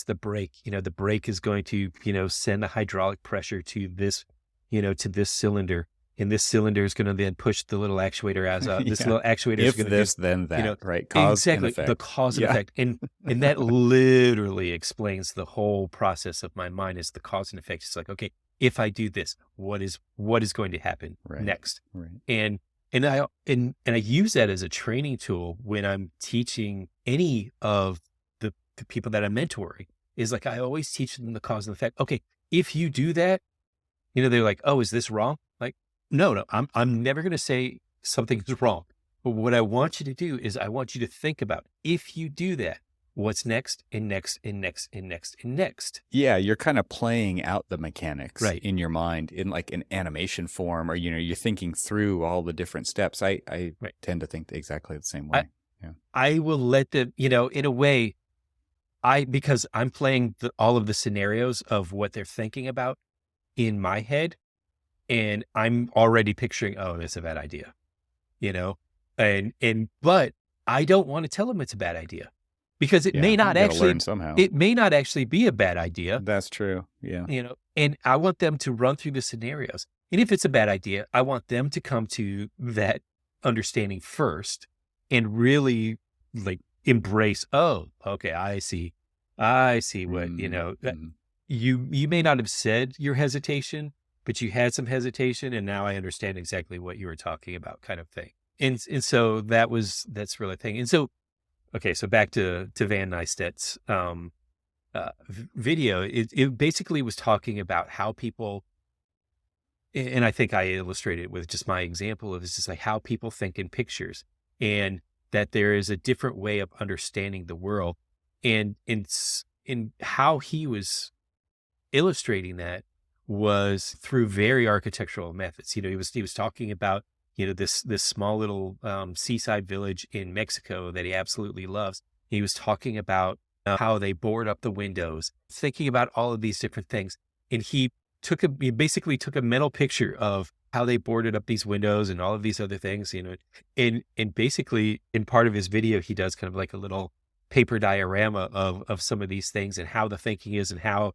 the brake, the brake is going to, send the hydraulic pressure to this, to this cylinder. And this cylinder is going to then push the little actuator as this little actuator is going to this, then that, right? Cause exactly. and effect. The cause and effect. And that literally explains the whole process of my mind is the cause and effect. It's like, okay, if I do this, what is going to happen next? Right. And I use that as a training tool when I'm teaching any of the people that I'm mentoring. Is like, I always teach them the cause and effect. Okay, if you do that, they're like, oh, is this wrong? Like, no, I'm never going to say something is wrong. But what I want you to do is I want you to think about, if you do that, what's next and next and next and next and next. Yeah, you're kind of playing out the mechanics in your mind in like an animation form, or, you're thinking through all the different steps. I tend to think exactly the same way. I will let them, in a way, because I'm playing all of the scenarios of what they're thinking about in my head. And I'm already picturing, oh, that's a bad idea, but I don't want to tell them it's a bad idea because it may not actually be a bad idea. That's true. Yeah. And I want them to run through the scenarios. And if it's a bad idea, I want them to come to that understanding first and really like embrace, oh, okay, I see what, you may not have said your hesitation, but you had some hesitation, and now I understand exactly what you were talking about, kind of thing. And so that's really a thing. And so, okay, so back to Van Nystedt's video. It basically was talking about how people, and I think I illustrated it with just my example of it's just like how people think in pictures, and that there is a different way of understanding the world, and in how he was illustrating that was through very architectural methods. He was talking about, this small little seaside village in Mexico that he absolutely loves. He was talking about how they board up the windows, thinking about all of these different things. And he basically took a mental picture of how they boarded up these windows and all of these other things, and basically in part of his video, he does kind of like a little paper diorama of some of these things and how the thinking is and how,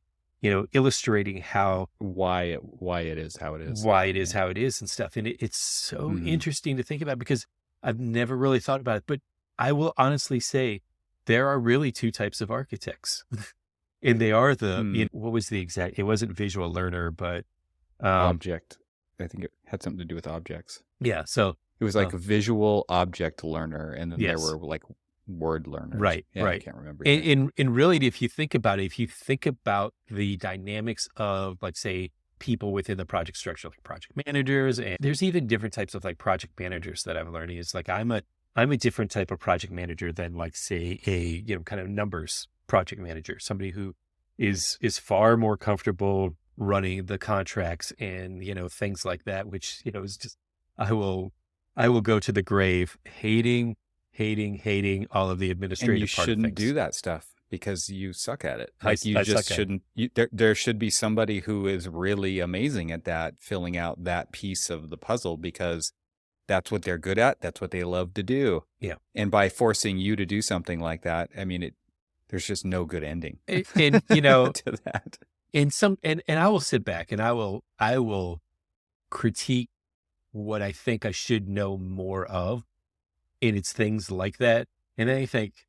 illustrating how why it is how it is and stuff. And it's so interesting to think about because I've never really thought about it, but I will honestly say there are really two types of architects and they are what was the exact, it wasn't visual learner, but object. I think it had something to do with objects. Yeah. So it was like a visual object learner. And then there were like word learners. Right. I can't remember. And really, if you think about it, if you think about the dynamics of, like, say, people within the project structure, like project managers, and there's even different types of like project managers that I'm learning. It's like I'm a different type of project manager than, like, say, a kind of numbers project manager, somebody who is far more comfortable running the contracts and, things like that, which, is just, I will go to the grave hating all of the And you administrative part of shouldn't do things. that stuff because you suck at it. I Like you just suck at it. shouldn't. There should be somebody who is really amazing at that, filling out that piece of the puzzle, because that's what they're good at. That's what they love to do. Yeah. And by forcing you to do something like that, I mean, there's just no good ending And, to that. and I will sit back and I will critique what I think I should know more of. And it's things like that. And then I think,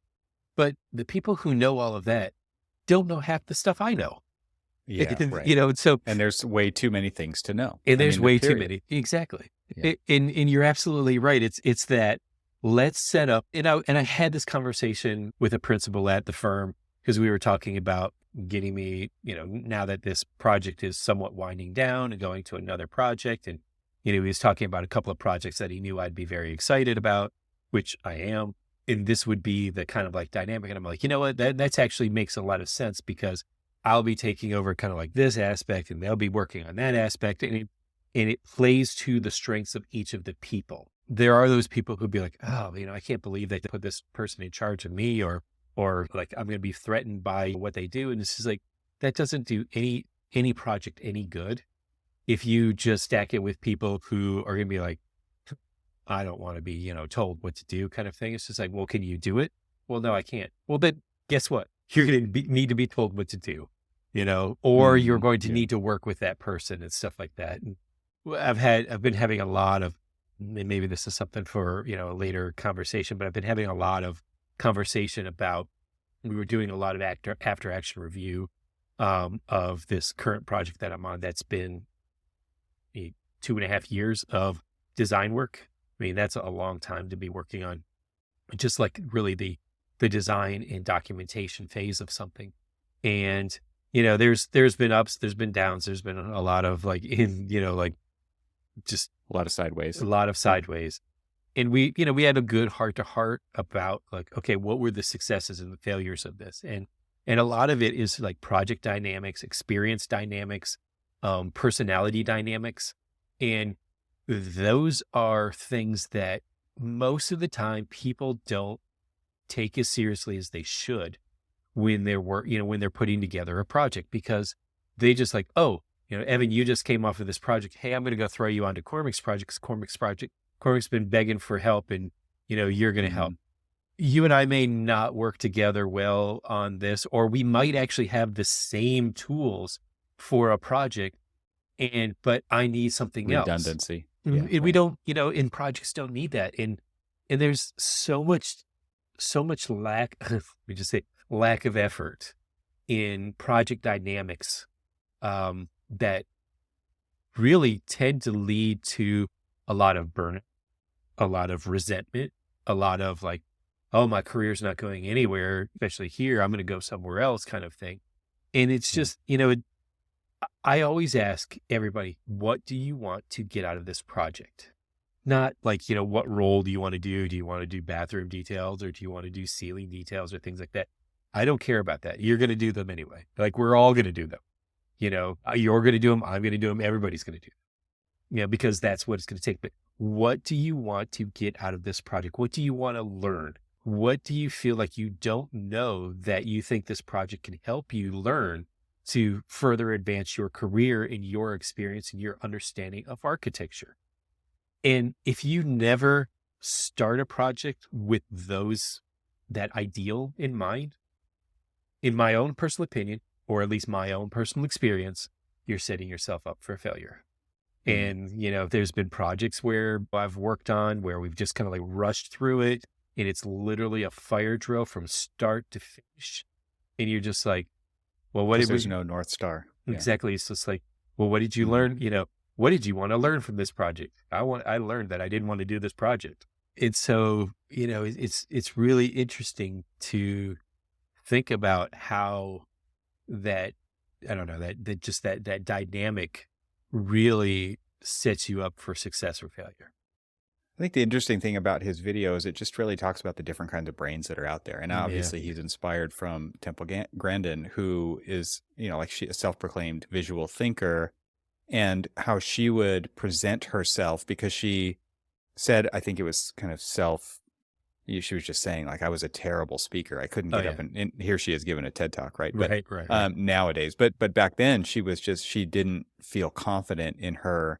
but the people who know all of that don't know half the stuff I know. Yeah, right. So, and there's way too many things to know. And there's way too many. Exactly. Yeah. And you're absolutely right. It's that let's set up, and I had this conversation with a principal at the firm because we were talking about getting me, now that this project is somewhat winding down and going to another project. And, he was talking about a couple of projects that he knew I'd be very excited about, which I am. And this would be the kind of like dynamic. And I'm like, you know what, that's actually makes a lot of sense because I'll be taking over kind of like this aspect and they'll be working on that aspect. And it plays to the strengths of each of the people. There are those people who'd be like, oh, I can't believe they put this person in charge of me, or like I'm going to be threatened by what they do. And it's just like, that doesn't do any project any good. If you just stack it with people who are going to be like, I don't want to be, told what to do kind of thing. It's just like, well, can you do it? Well, no, I can't. Well, then guess what? You're going to need to be told what to do, or you're going to need to work with that person and stuff like that. And I've been having a lot of, maybe this is something for, a later conversation, but I've been having a lot of conversation about, we were doing a lot of after action review of this current project that I'm on. That's been 2.5 years of design work. I mean, that's a long time to be working on just like really the design and documentation phase of something. And, there's been ups, there's been downs, there's been a lot of like just a lot of sideways. And we had a good heart to heart about like, okay, what were the successes and the failures of this? And a lot of it is like project dynamics, experience dynamics, personality dynamics. And those are things that most of the time people don't take as seriously as they should when when they're putting together a project, because they just like, oh, Evan, you just came off of this project. Hey, I'm going to go throw you onto Cormac's project. Cormac's been begging for help and, you're going to help. You and I may not work together well on this, or we might actually have the same tools for a project, but I need something redundancy. else. We don't, and projects don't need that. And there's so much lack, let me just say, lack of effort in project dynamics that really tend to lead to a lot of burnout, a lot of resentment, a lot of like, oh, my career's not going anywhere, especially here, I'm going to go somewhere else kind of thing. And it's just, I always ask everybody, what do you want to get out of this project? Not like, what role do you want to do? Do you want to do bathroom details, or do you want to do ceiling details or things like that? I don't care about that. You're going to do them anyway. Like, we're all going to do them. You're going to do them. I'm going to do them. Everybody's going to do them. Because that's what it's going to take. But what do you want to get out of this project? What do you want to learn? What do you feel like you don't know that you think this project can help you learn to further advance your career and your experience and your understanding of architecture? And if you never start a project with that ideal in mind, in my own personal opinion, or at least my own personal experience, you're setting yourself up for failure. And, there's been projects where I've worked on where we've just kind of like rushed through it, and it's literally a fire drill from start to finish. And you're just like, well, there's no North Star. Exactly. Yeah. It's just like, well, what did you learn? What did you want to learn from this project? I learned that I didn't want to do this project. And so, it's really interesting to think about how that, I don't know, that just that dynamic really sets you up for success or failure. I think the interesting thing about his video is it just really talks about the different kinds of brains that are out there. And obviously he's inspired from Temple Grandin, who is, like she, a self-proclaimed visual thinker, and how she would present herself, because she said, I think it was kind of she was just saying, like, I was a terrible speaker. I couldn't get up and here she is giving a TED Talk, right? Right. Nowadays, but back then she didn't feel confident in her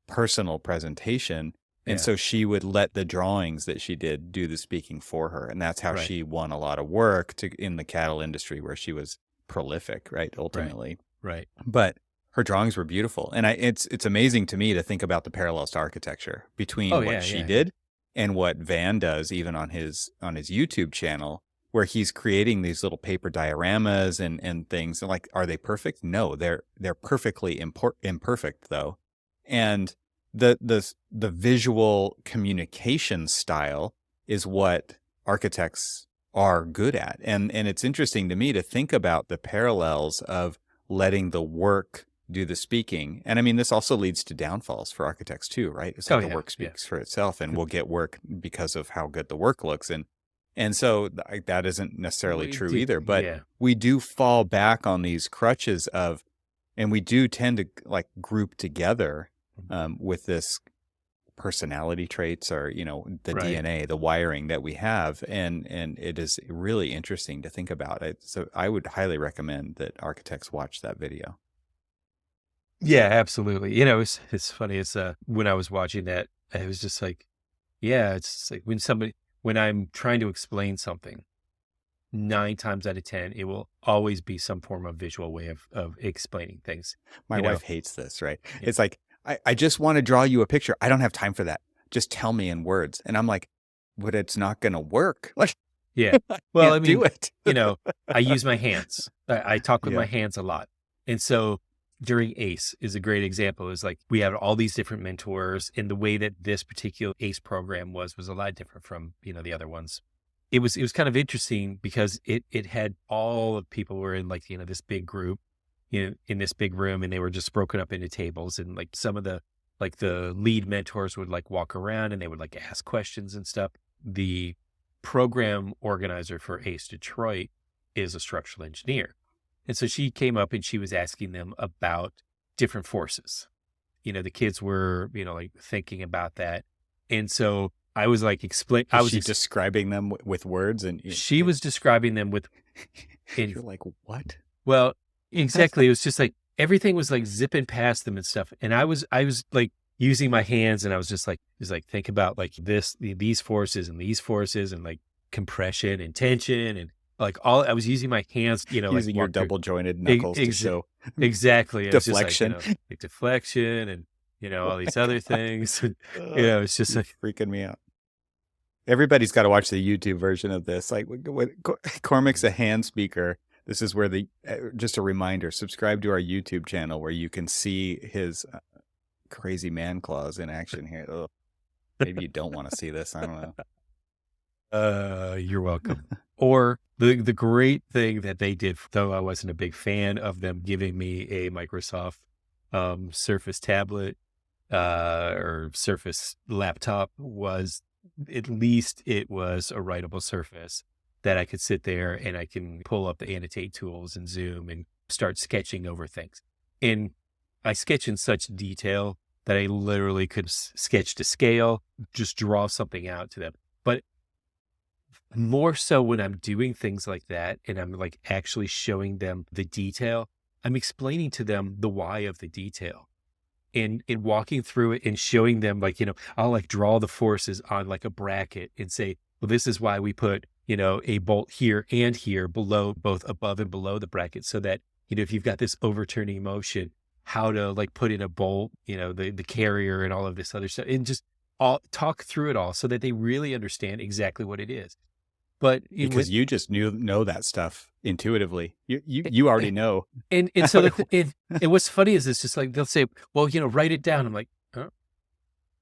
personal presentation. And so she would let the drawings that she did do the speaking for her. And that's how she won a lot of work in the cattle industry, where she was prolific, right? Ultimately. Right. But her drawings were beautiful. And it's amazing to me to think about the parallels to architecture between what she did and what Van does, even on his YouTube channel, where he's creating these little paper dioramas and things. And like, are they perfect? No, they're perfectly imperfect though. And the visual communication style is what architects are good at. And it's interesting to me to think about the parallels of letting the work do the speaking. And I mean, this also leads to downfalls for architects too, right? It's like the work speaks for itself, and we'll get work because of how good the work looks. And so that isn't necessarily true either, but we do fall back on these crutches and we do tend to like group together with this personality traits, or the DNA, the wiring that we have, and it is really interesting to think about it. So I would highly recommend that architects watch that video. Yeah, absolutely. It's funny. It's when I was watching that, I was just like, it's like when I'm trying to explain something, 9 times out of 10, it will always be some form of visual way of explaining things. My wife hates this, right? It's like, I just want to draw you a picture. I don't have time for that. Just tell me in words. And I'm like, but it's not going to work. Like, well, I mean, do it. I use my hands. I talk with my hands a lot. And so during ACE is a great example. Is like, we have all these different mentors, and the way that this particular ACE program was a lot different from, the other ones. It was kind of interesting because it had all of people were in like, this big group, in this big room, and they were just broken up into tables, and like some of the lead mentors would like walk around and they would like ask questions and stuff. The program organizer for ACE Detroit is a structural engineer. And so she came up and she was asking them about different forces. The kids were, like thinking about that. And so I was like, describing them with words, and she was describing them with, you're like, what? Well, exactly. It was just like, everything was like zipping past them and stuff. And I was like using my hands, and I was just like, think about like these forces and like compression and tension, and like I was using my hands, using your double jointed knuckles to show exactly deflection, like deflection, and all these other things. It's just like freaking me out. Everybody's got to watch the YouTube version of this. Like, Cormac's a hand speaker. This is where just a reminder, subscribe to our YouTube channel where you can see his crazy man claws in action here. Ugh. Maybe you don't want to see this. I don't know. You're welcome. Or the great thing that they did, though I wasn't a big fan of them giving me a Microsoft Surface tablet or Surface laptop, was at least it was a writable surface that I could sit there and I can pull up the annotate tools and zoom and start sketching over things. And I sketch in such detail that I literally could sketch to scale, just draw something out to them. But more so when I'm doing things like that and I'm like actually showing them the detail, I'm explaining to them the why of the detail. And walking through it and showing them, like, I'll like draw the forces on like a bracket and say, well, this is why we put, a bolt here and here below, both above and below the bracket, so that, if you've got this overturning motion, how to like put in a bolt, the carrier and all of this other stuff, and just all talk through it all so that they really understand exactly what it is. But because you just know that stuff intuitively, you already know. And so and what's funny is it's just like, they'll say, well, write it down. I'm like, oh,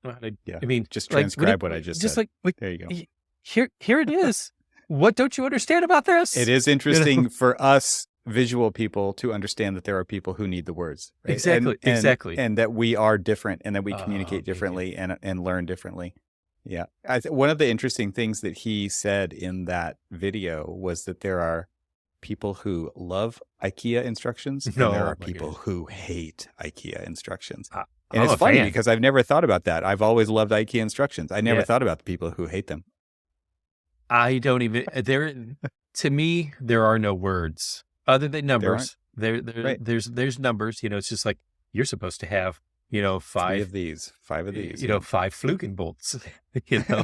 I mean, just transcribe what I just said. Like, there you go. Here it is. What don't you understand about this? It is interesting for us visual people to understand that there are people who need the words. Right? Exactly. And that we are different, and that we communicate differently and learn differently. Yeah. One of the interesting things that he said in that video was that there are people who love IKEA instructions and there No, are my people goodness. who hate IKEA instructions. And I'm it's a funny fan. because I've never thought about that. I've always loved IKEA instructions. I never Yeah. thought about the people who hate them. I don't even to me, there are no words other than There aren't. numbers. Right. There's numbers, it's just like you're supposed to have, 3 five, of these, 5 of these. five Flugenbolts, you know.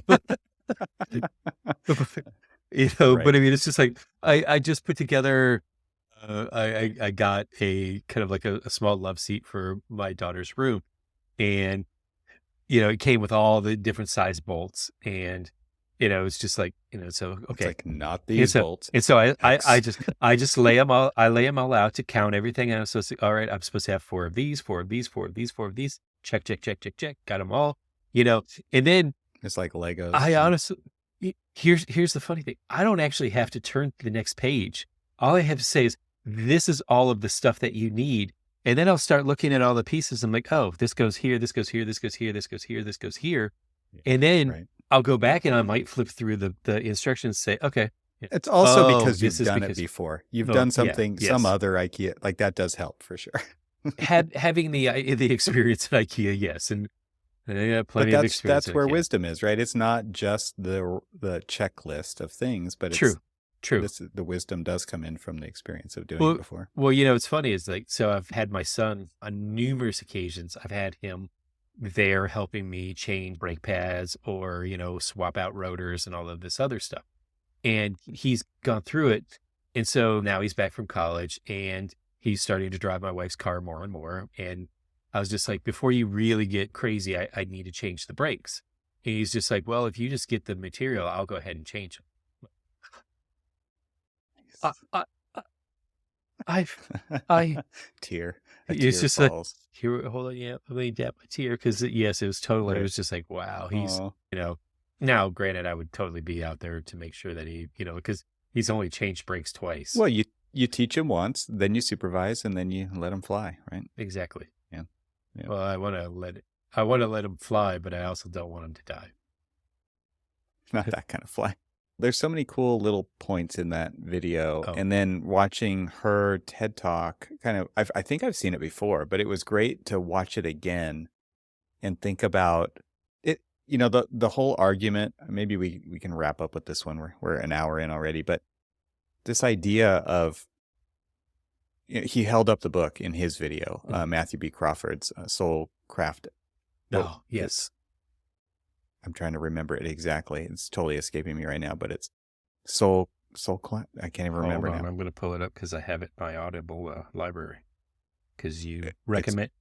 Right. But I mean, it's just like I just put together. I got a kind of like a small love seat for my daughter's room, and it came with all the different size bolts, and it's just like so It's okay. like not And these so bolts. and so I X. just lay them all. I lay them all out to count everything. And I'm supposed to. All right, I'm supposed to have 4 of these, 4 of these, 4 of these, 4 of these. Check, check, check, check, check. Got them all. And then It's like Legos. I Yeah. honestly, here's the funny thing. I don't actually have to turn to the next page. All I have to say is, this is all of the stuff that you need. And then I'll start looking at all the pieces. I'm like, oh, this goes here, this goes here, this goes here, this goes here, this goes here. And then Right. I'll go back and I might flip through the instructions and say, okay. It's also Oh, because this you've is done it because before. You've oh, done yeah, something, some yes. other IKEA, like that does help for sure. Having the experience at IKEA, yes, and I have But plenty of experience that's at where IKEA. wisdom is, right? It's not just the checklist of things, but True. the wisdom does come in from the experience of doing Well, it before. well, it's funny is like, so I've had my son on numerous occasions. I've had him there helping me change brake pads or, swap out rotors and all of this other stuff. And he's gone through it. And so now he's back from college and he's starting to drive my wife's car more and more. And I was just like, before you really get crazy, I need to change the brakes. And he's just like, well, if you just get the material, I'll go ahead and change them. I, I, I Tear. A it's tear just like, falls. here, hold on, yeah, let me dab my tear. Because yes, it was totally, it Right. was just like, wow, he's, Aw. now granted, I would totally be out there to make sure that he, because he's only changed brakes twice. Well, you teach him once, then you supervise, and then you let him fly, right? Exactly. Yeah. Well, I want to let him fly, but I also don't want him to die. Not that kind of fly. There's so many cool little points in that video. Oh. And then watching her TED Talk, kind of, I think I've seen it before, but it was great to watch it again and think about it. The whole argument, maybe we can wrap up with this one. We're an hour in already, but this idea of, he held up the book in his video, Matthew B. Crawford's Soul Craft. Oh, yes. I'm trying to remember it exactly. It's totally escaping me right now, but it's Soul I can't even remember now. I'm going to pull it up because I have it in my Audible library. Because you recommended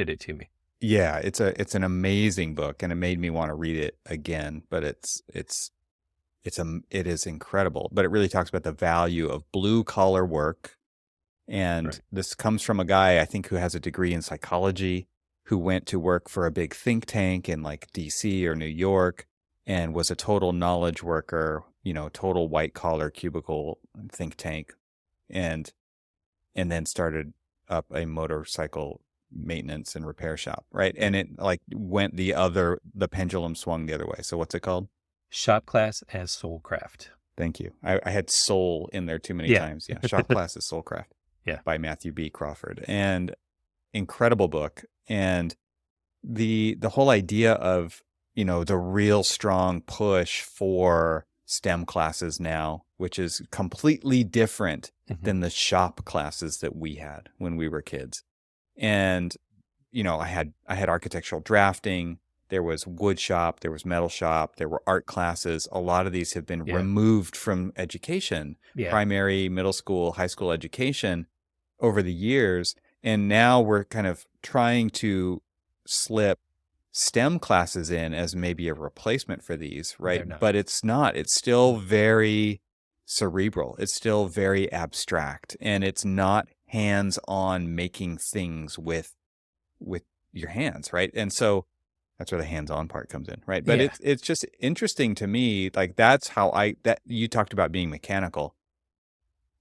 it to me. Yeah, it's an amazing book, and it made me want to read it again. But it is incredible. But it really talks about the value of blue collar work, and Right. This comes from a guy I think who has a degree in psychology, who went to work for a big think tank in like DC or New York and was a total knowledge worker, total white collar cubicle think tank, and then started up a motorcycle maintenance and repair shop, right? And it like went the pendulum swung the other way. So what's it called? Shop Class as Soulcraft. Thank you. I had soul in there too many times. Yeah. Shop Class as Soulcraft. Yeah. By Matthew B. Crawford. And incredible book. And the whole idea of, the real strong push for STEM classes now, which is completely different than the shop classes that we had when we were kids. And, I had architectural drafting, there was wood shop, there was metal shop, there were art classes. A lot of these have been removed from education, primary, middle school, high school education over the years. And now we're kind of trying to slip STEM classes in as maybe a replacement for these, right? But it's not. It's still very cerebral. It's still very abstract, and it's not hands-on making things with your hands, right? And so that's where the hands-on part comes in, right? But it's just interesting to me. Like that's how that you talked about being mechanical.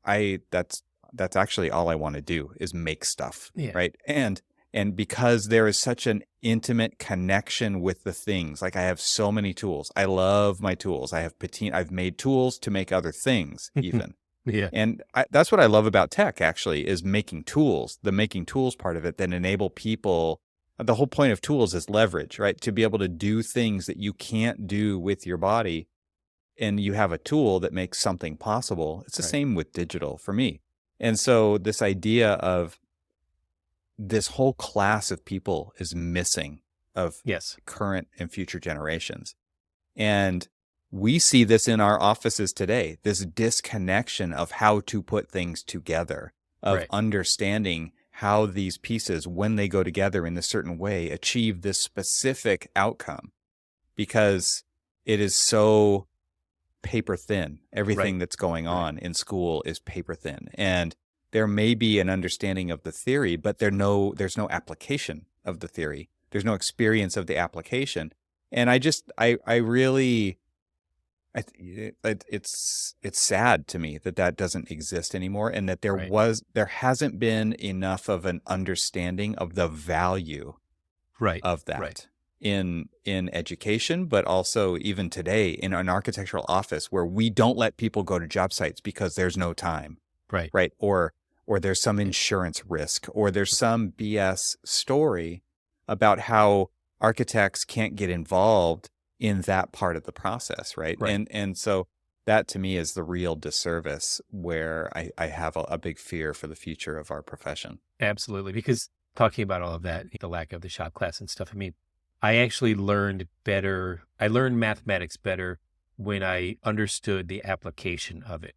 That's actually all I want to do is make stuff, right? And And because there is such an intimate connection with the things, like I have so many tools. I love my tools. I have patina. I've made tools to make other things even. Yeah. And that's what I love about tech, actually, is making tools, the making tools part of it that enable people. The whole point of tools is leverage, right? To be able to do things that you can't do with your body. And you have a tool that makes something possible. It's the same with digital for me. And so this idea of this whole class of people is missing of current and future generations. And we see this in our offices today, this disconnection of how to put things together, of understanding how these pieces, when they go together in a certain way, achieve this specific outcome, because it is so paper thin. Everything that's going on in school is paper thin. And there may be an understanding of the theory, but there's no application of the theory. There's no experience of the application. And it's sad to me that doesn't exist anymore, and that there hasn't been enough of an understanding of the value of that in education, but also even today in an architectural office where we don't let people go to job sites because there's no time. Right. Or there's some insurance risk, or there's some BS story about how architects can't get involved in that part of the process. Right. And so that to me is the real disservice, where I have a big fear for the future of our profession. Absolutely. Because talking about all of that, the lack of the shop class and stuff, I mean, I actually learned better. I learned mathematics better when I understood the application of it.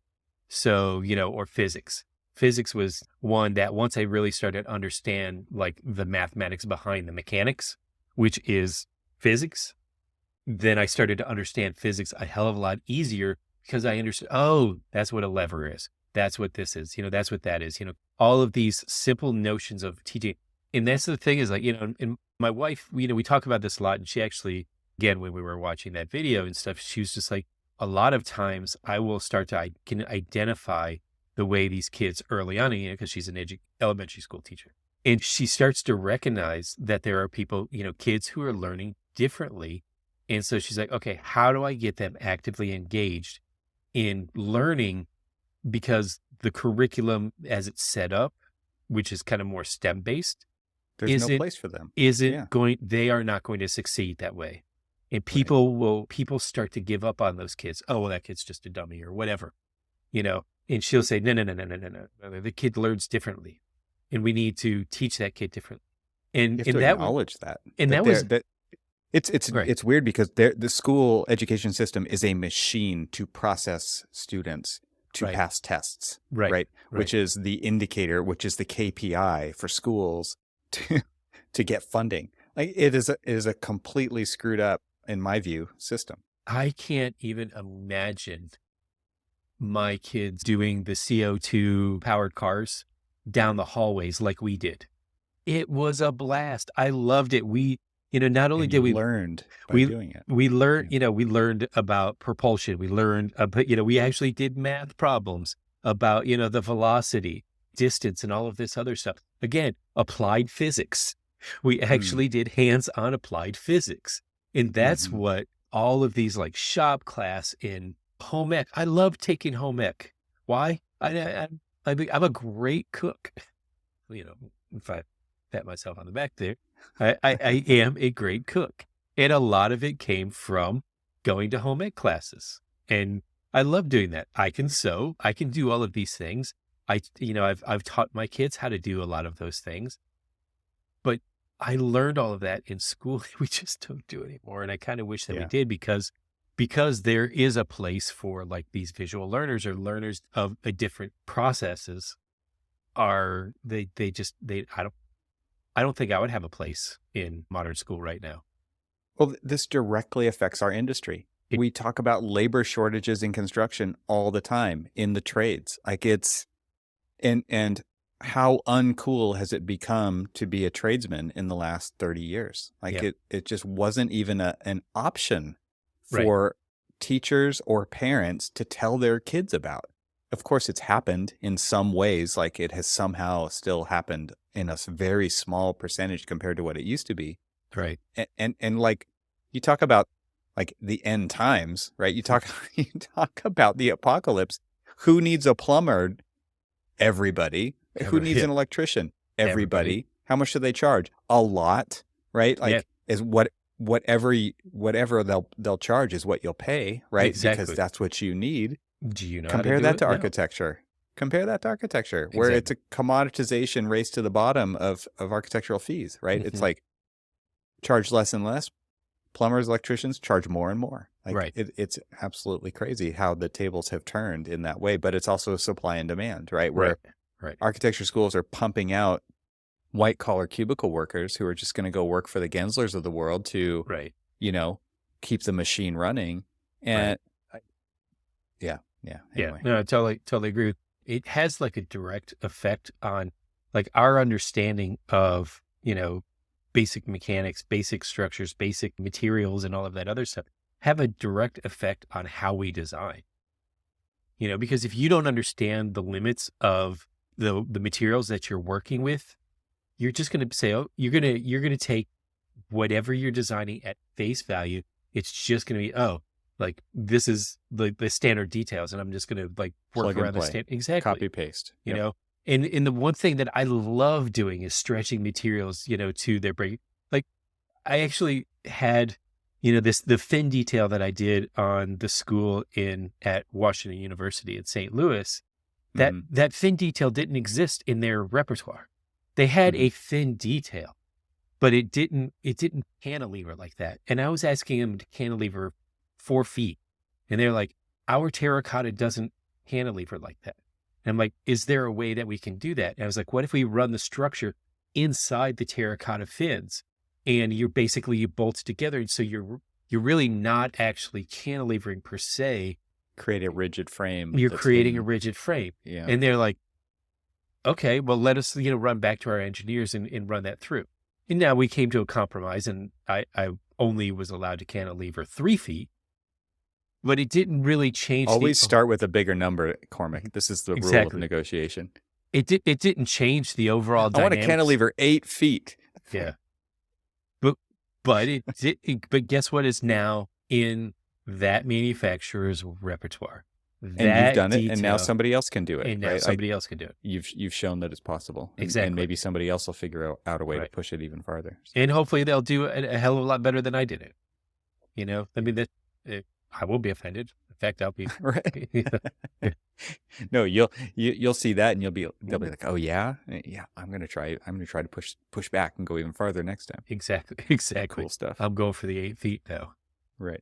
So, or physics. Physics was one that once I really started to understand like the mathematics behind the mechanics, which is physics, then I started to understand physics a hell of a lot easier, because I understood, oh, that's what a lever is. That's what this is. That's what that is. All of these simple notions of teaching. And that's the thing is, like, and my wife, we talk about this a lot. And she actually, again, when we were watching that video and stuff, she was just like, a lot of times I will start to, I can identify the way these kids early on, because she's an elementary school teacher. And she starts to recognize that there are people, kids who are learning differently. And so she's like, okay, how do I get them actively engaged in learning? Because the curriculum as it's set up, which is kind of more STEM based, there's no place for them. They are not going to succeed that way. And people start to give up on those kids. Oh, well, that kid's just a dummy or whatever, and she'll say, no. The kid learns differently, and we need to teach that kid differently. And you have to acknowledge that. And it's weird, because the school education system is a machine to process students to pass tests, right? Which is the indicator, which is the KPI for schools to get funding. Like it is a completely screwed up, in my view, system. I can't even imagine my kids doing the CO2 powered cars down the hallways like we did. It was a blast. I loved it. We, not only did we learned by doing it, we learned, we learned about propulsion. We learned about, we actually did math problems about, the velocity, distance, and all of this other stuff. Again, applied physics. We actually did hands-on applied physics. And that's what all of these like shop class in home ec. I love taking home ec. Why? I'm a great cook. If I pat myself on the back there, I am a great cook. And a lot of it came from going to home ec classes. And I love doing that. I can sew. I can do all of these things. I've taught my kids how to do a lot of those things. But I learned all of that in school. We just don't do it anymore. And I kind of wish that we did, because there is a place for like these visual learners or learners of a different processes. I don't think I would have a place in modern school right now. Well, this directly affects our industry. We talk about labor shortages in construction all the time in the trades. Like and how uncool has it become to be a tradesman in the last 30 years? Like it just wasn't even an option for teachers or parents to tell their kids about. of course it's happened in some ways, like it has somehow still happened in a very small percentage compared to what it used to be. Right. And like you talk about like the end times, right? You talk about the apocalypse. Who needs a plumber? Everybody. Who needs an electrician? Everybody. How much do they charge? A lot, right? Like is whatever they'll charge is what you'll pay, right? Exactly. Because that's what you need. Do you know Compare how to that do to it? No. architecture. Compare that to architecture, where it's a commoditization race to the bottom of architectural fees, right? It's like charge less and less. Plumbers, electricians charge more and more. Like it's absolutely crazy how the tables have turned in that way, but it's also supply and demand, right? Where architecture schools are pumping out white collar cubicle workers who are just going to go work for the Genslers of the world to, you know, keep the machine running. And anyway. No, I totally agree with. It has like a direct effect on like our understanding of, you know, basic mechanics, basic structures, basic materials, and all of that other stuff have a direct effect on how we design. You know, because if you don't understand the limits of the materials that you're working with, you're just going to say, oh, you're going to take whatever you're designing at face value. It's just going to be, oh, like this is the standard details, and I'm just going to like work around the standard. Exactly. Copy paste. You know, and the one thing that I love doing is stretching materials, you know, to their break. Like I actually had, you know, the fin detail that I did on the school at Washington University in St. Louis, that fin detail didn't exist in their repertoire. They had a fin detail, but it didn't cantilever like that. And I was asking them to cantilever 4 feet, and they're like, our terracotta doesn't cantilever like that. And I'm like, is there a way that we can do that? And I was like, what if we run the structure inside the terracotta fins, and you bolt together, and so you're really not actually cantilevering per se. Create a rigid frame. You're creating a rigid frame. Yeah. And they're like, okay, well, let us, you know, run back to our engineers and run that through. And now we came to a compromise, and I only was allowed to cantilever 3 feet, but it didn't really change. Always start with a bigger number, Cormac. This is the rule of negotiation. It didn't change the overall dynamics. I want to cantilever 8 feet. Yeah. But it did. But guess what is now in that manufacturer's repertoire? And you've done it, and now somebody else can do it. And now somebody else can do it. You've shown that it's possible. Exactly. And maybe somebody else will figure out a way to push it even farther. And hopefully they'll do a hell of a lot better than I did it. You know, I mean, I will be offended. In fact, I'll be right. No, you'll see that, and they'll be like, oh yeah, I'm gonna try to push back and go even farther next time. Exactly. Cool stuff. I'm going for the 8 feet now. Right.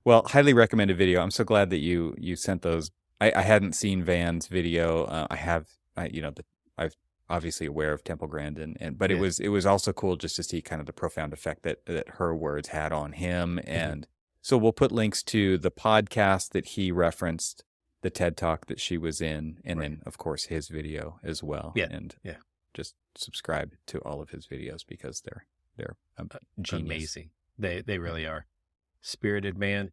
Well, highly recommended video. I'm so glad that you sent those. I hadn't seen Van's video. I'm obviously aware of Temple Grandin, but it was also cool just to see kind of the profound effect that her words had on him. And so we'll put links to the podcast that he referenced, the TED Talk that she was in, and then of course his video as well. Just subscribe to all of his videos because they're genius. Amazing. They really are. Spirited Man.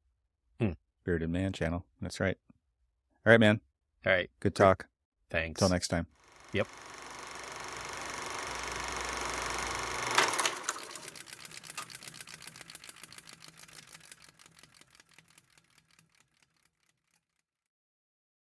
Spirited Man channel. That's right. All right, man. All right. Good talk. Thanks. Until next time. Yep.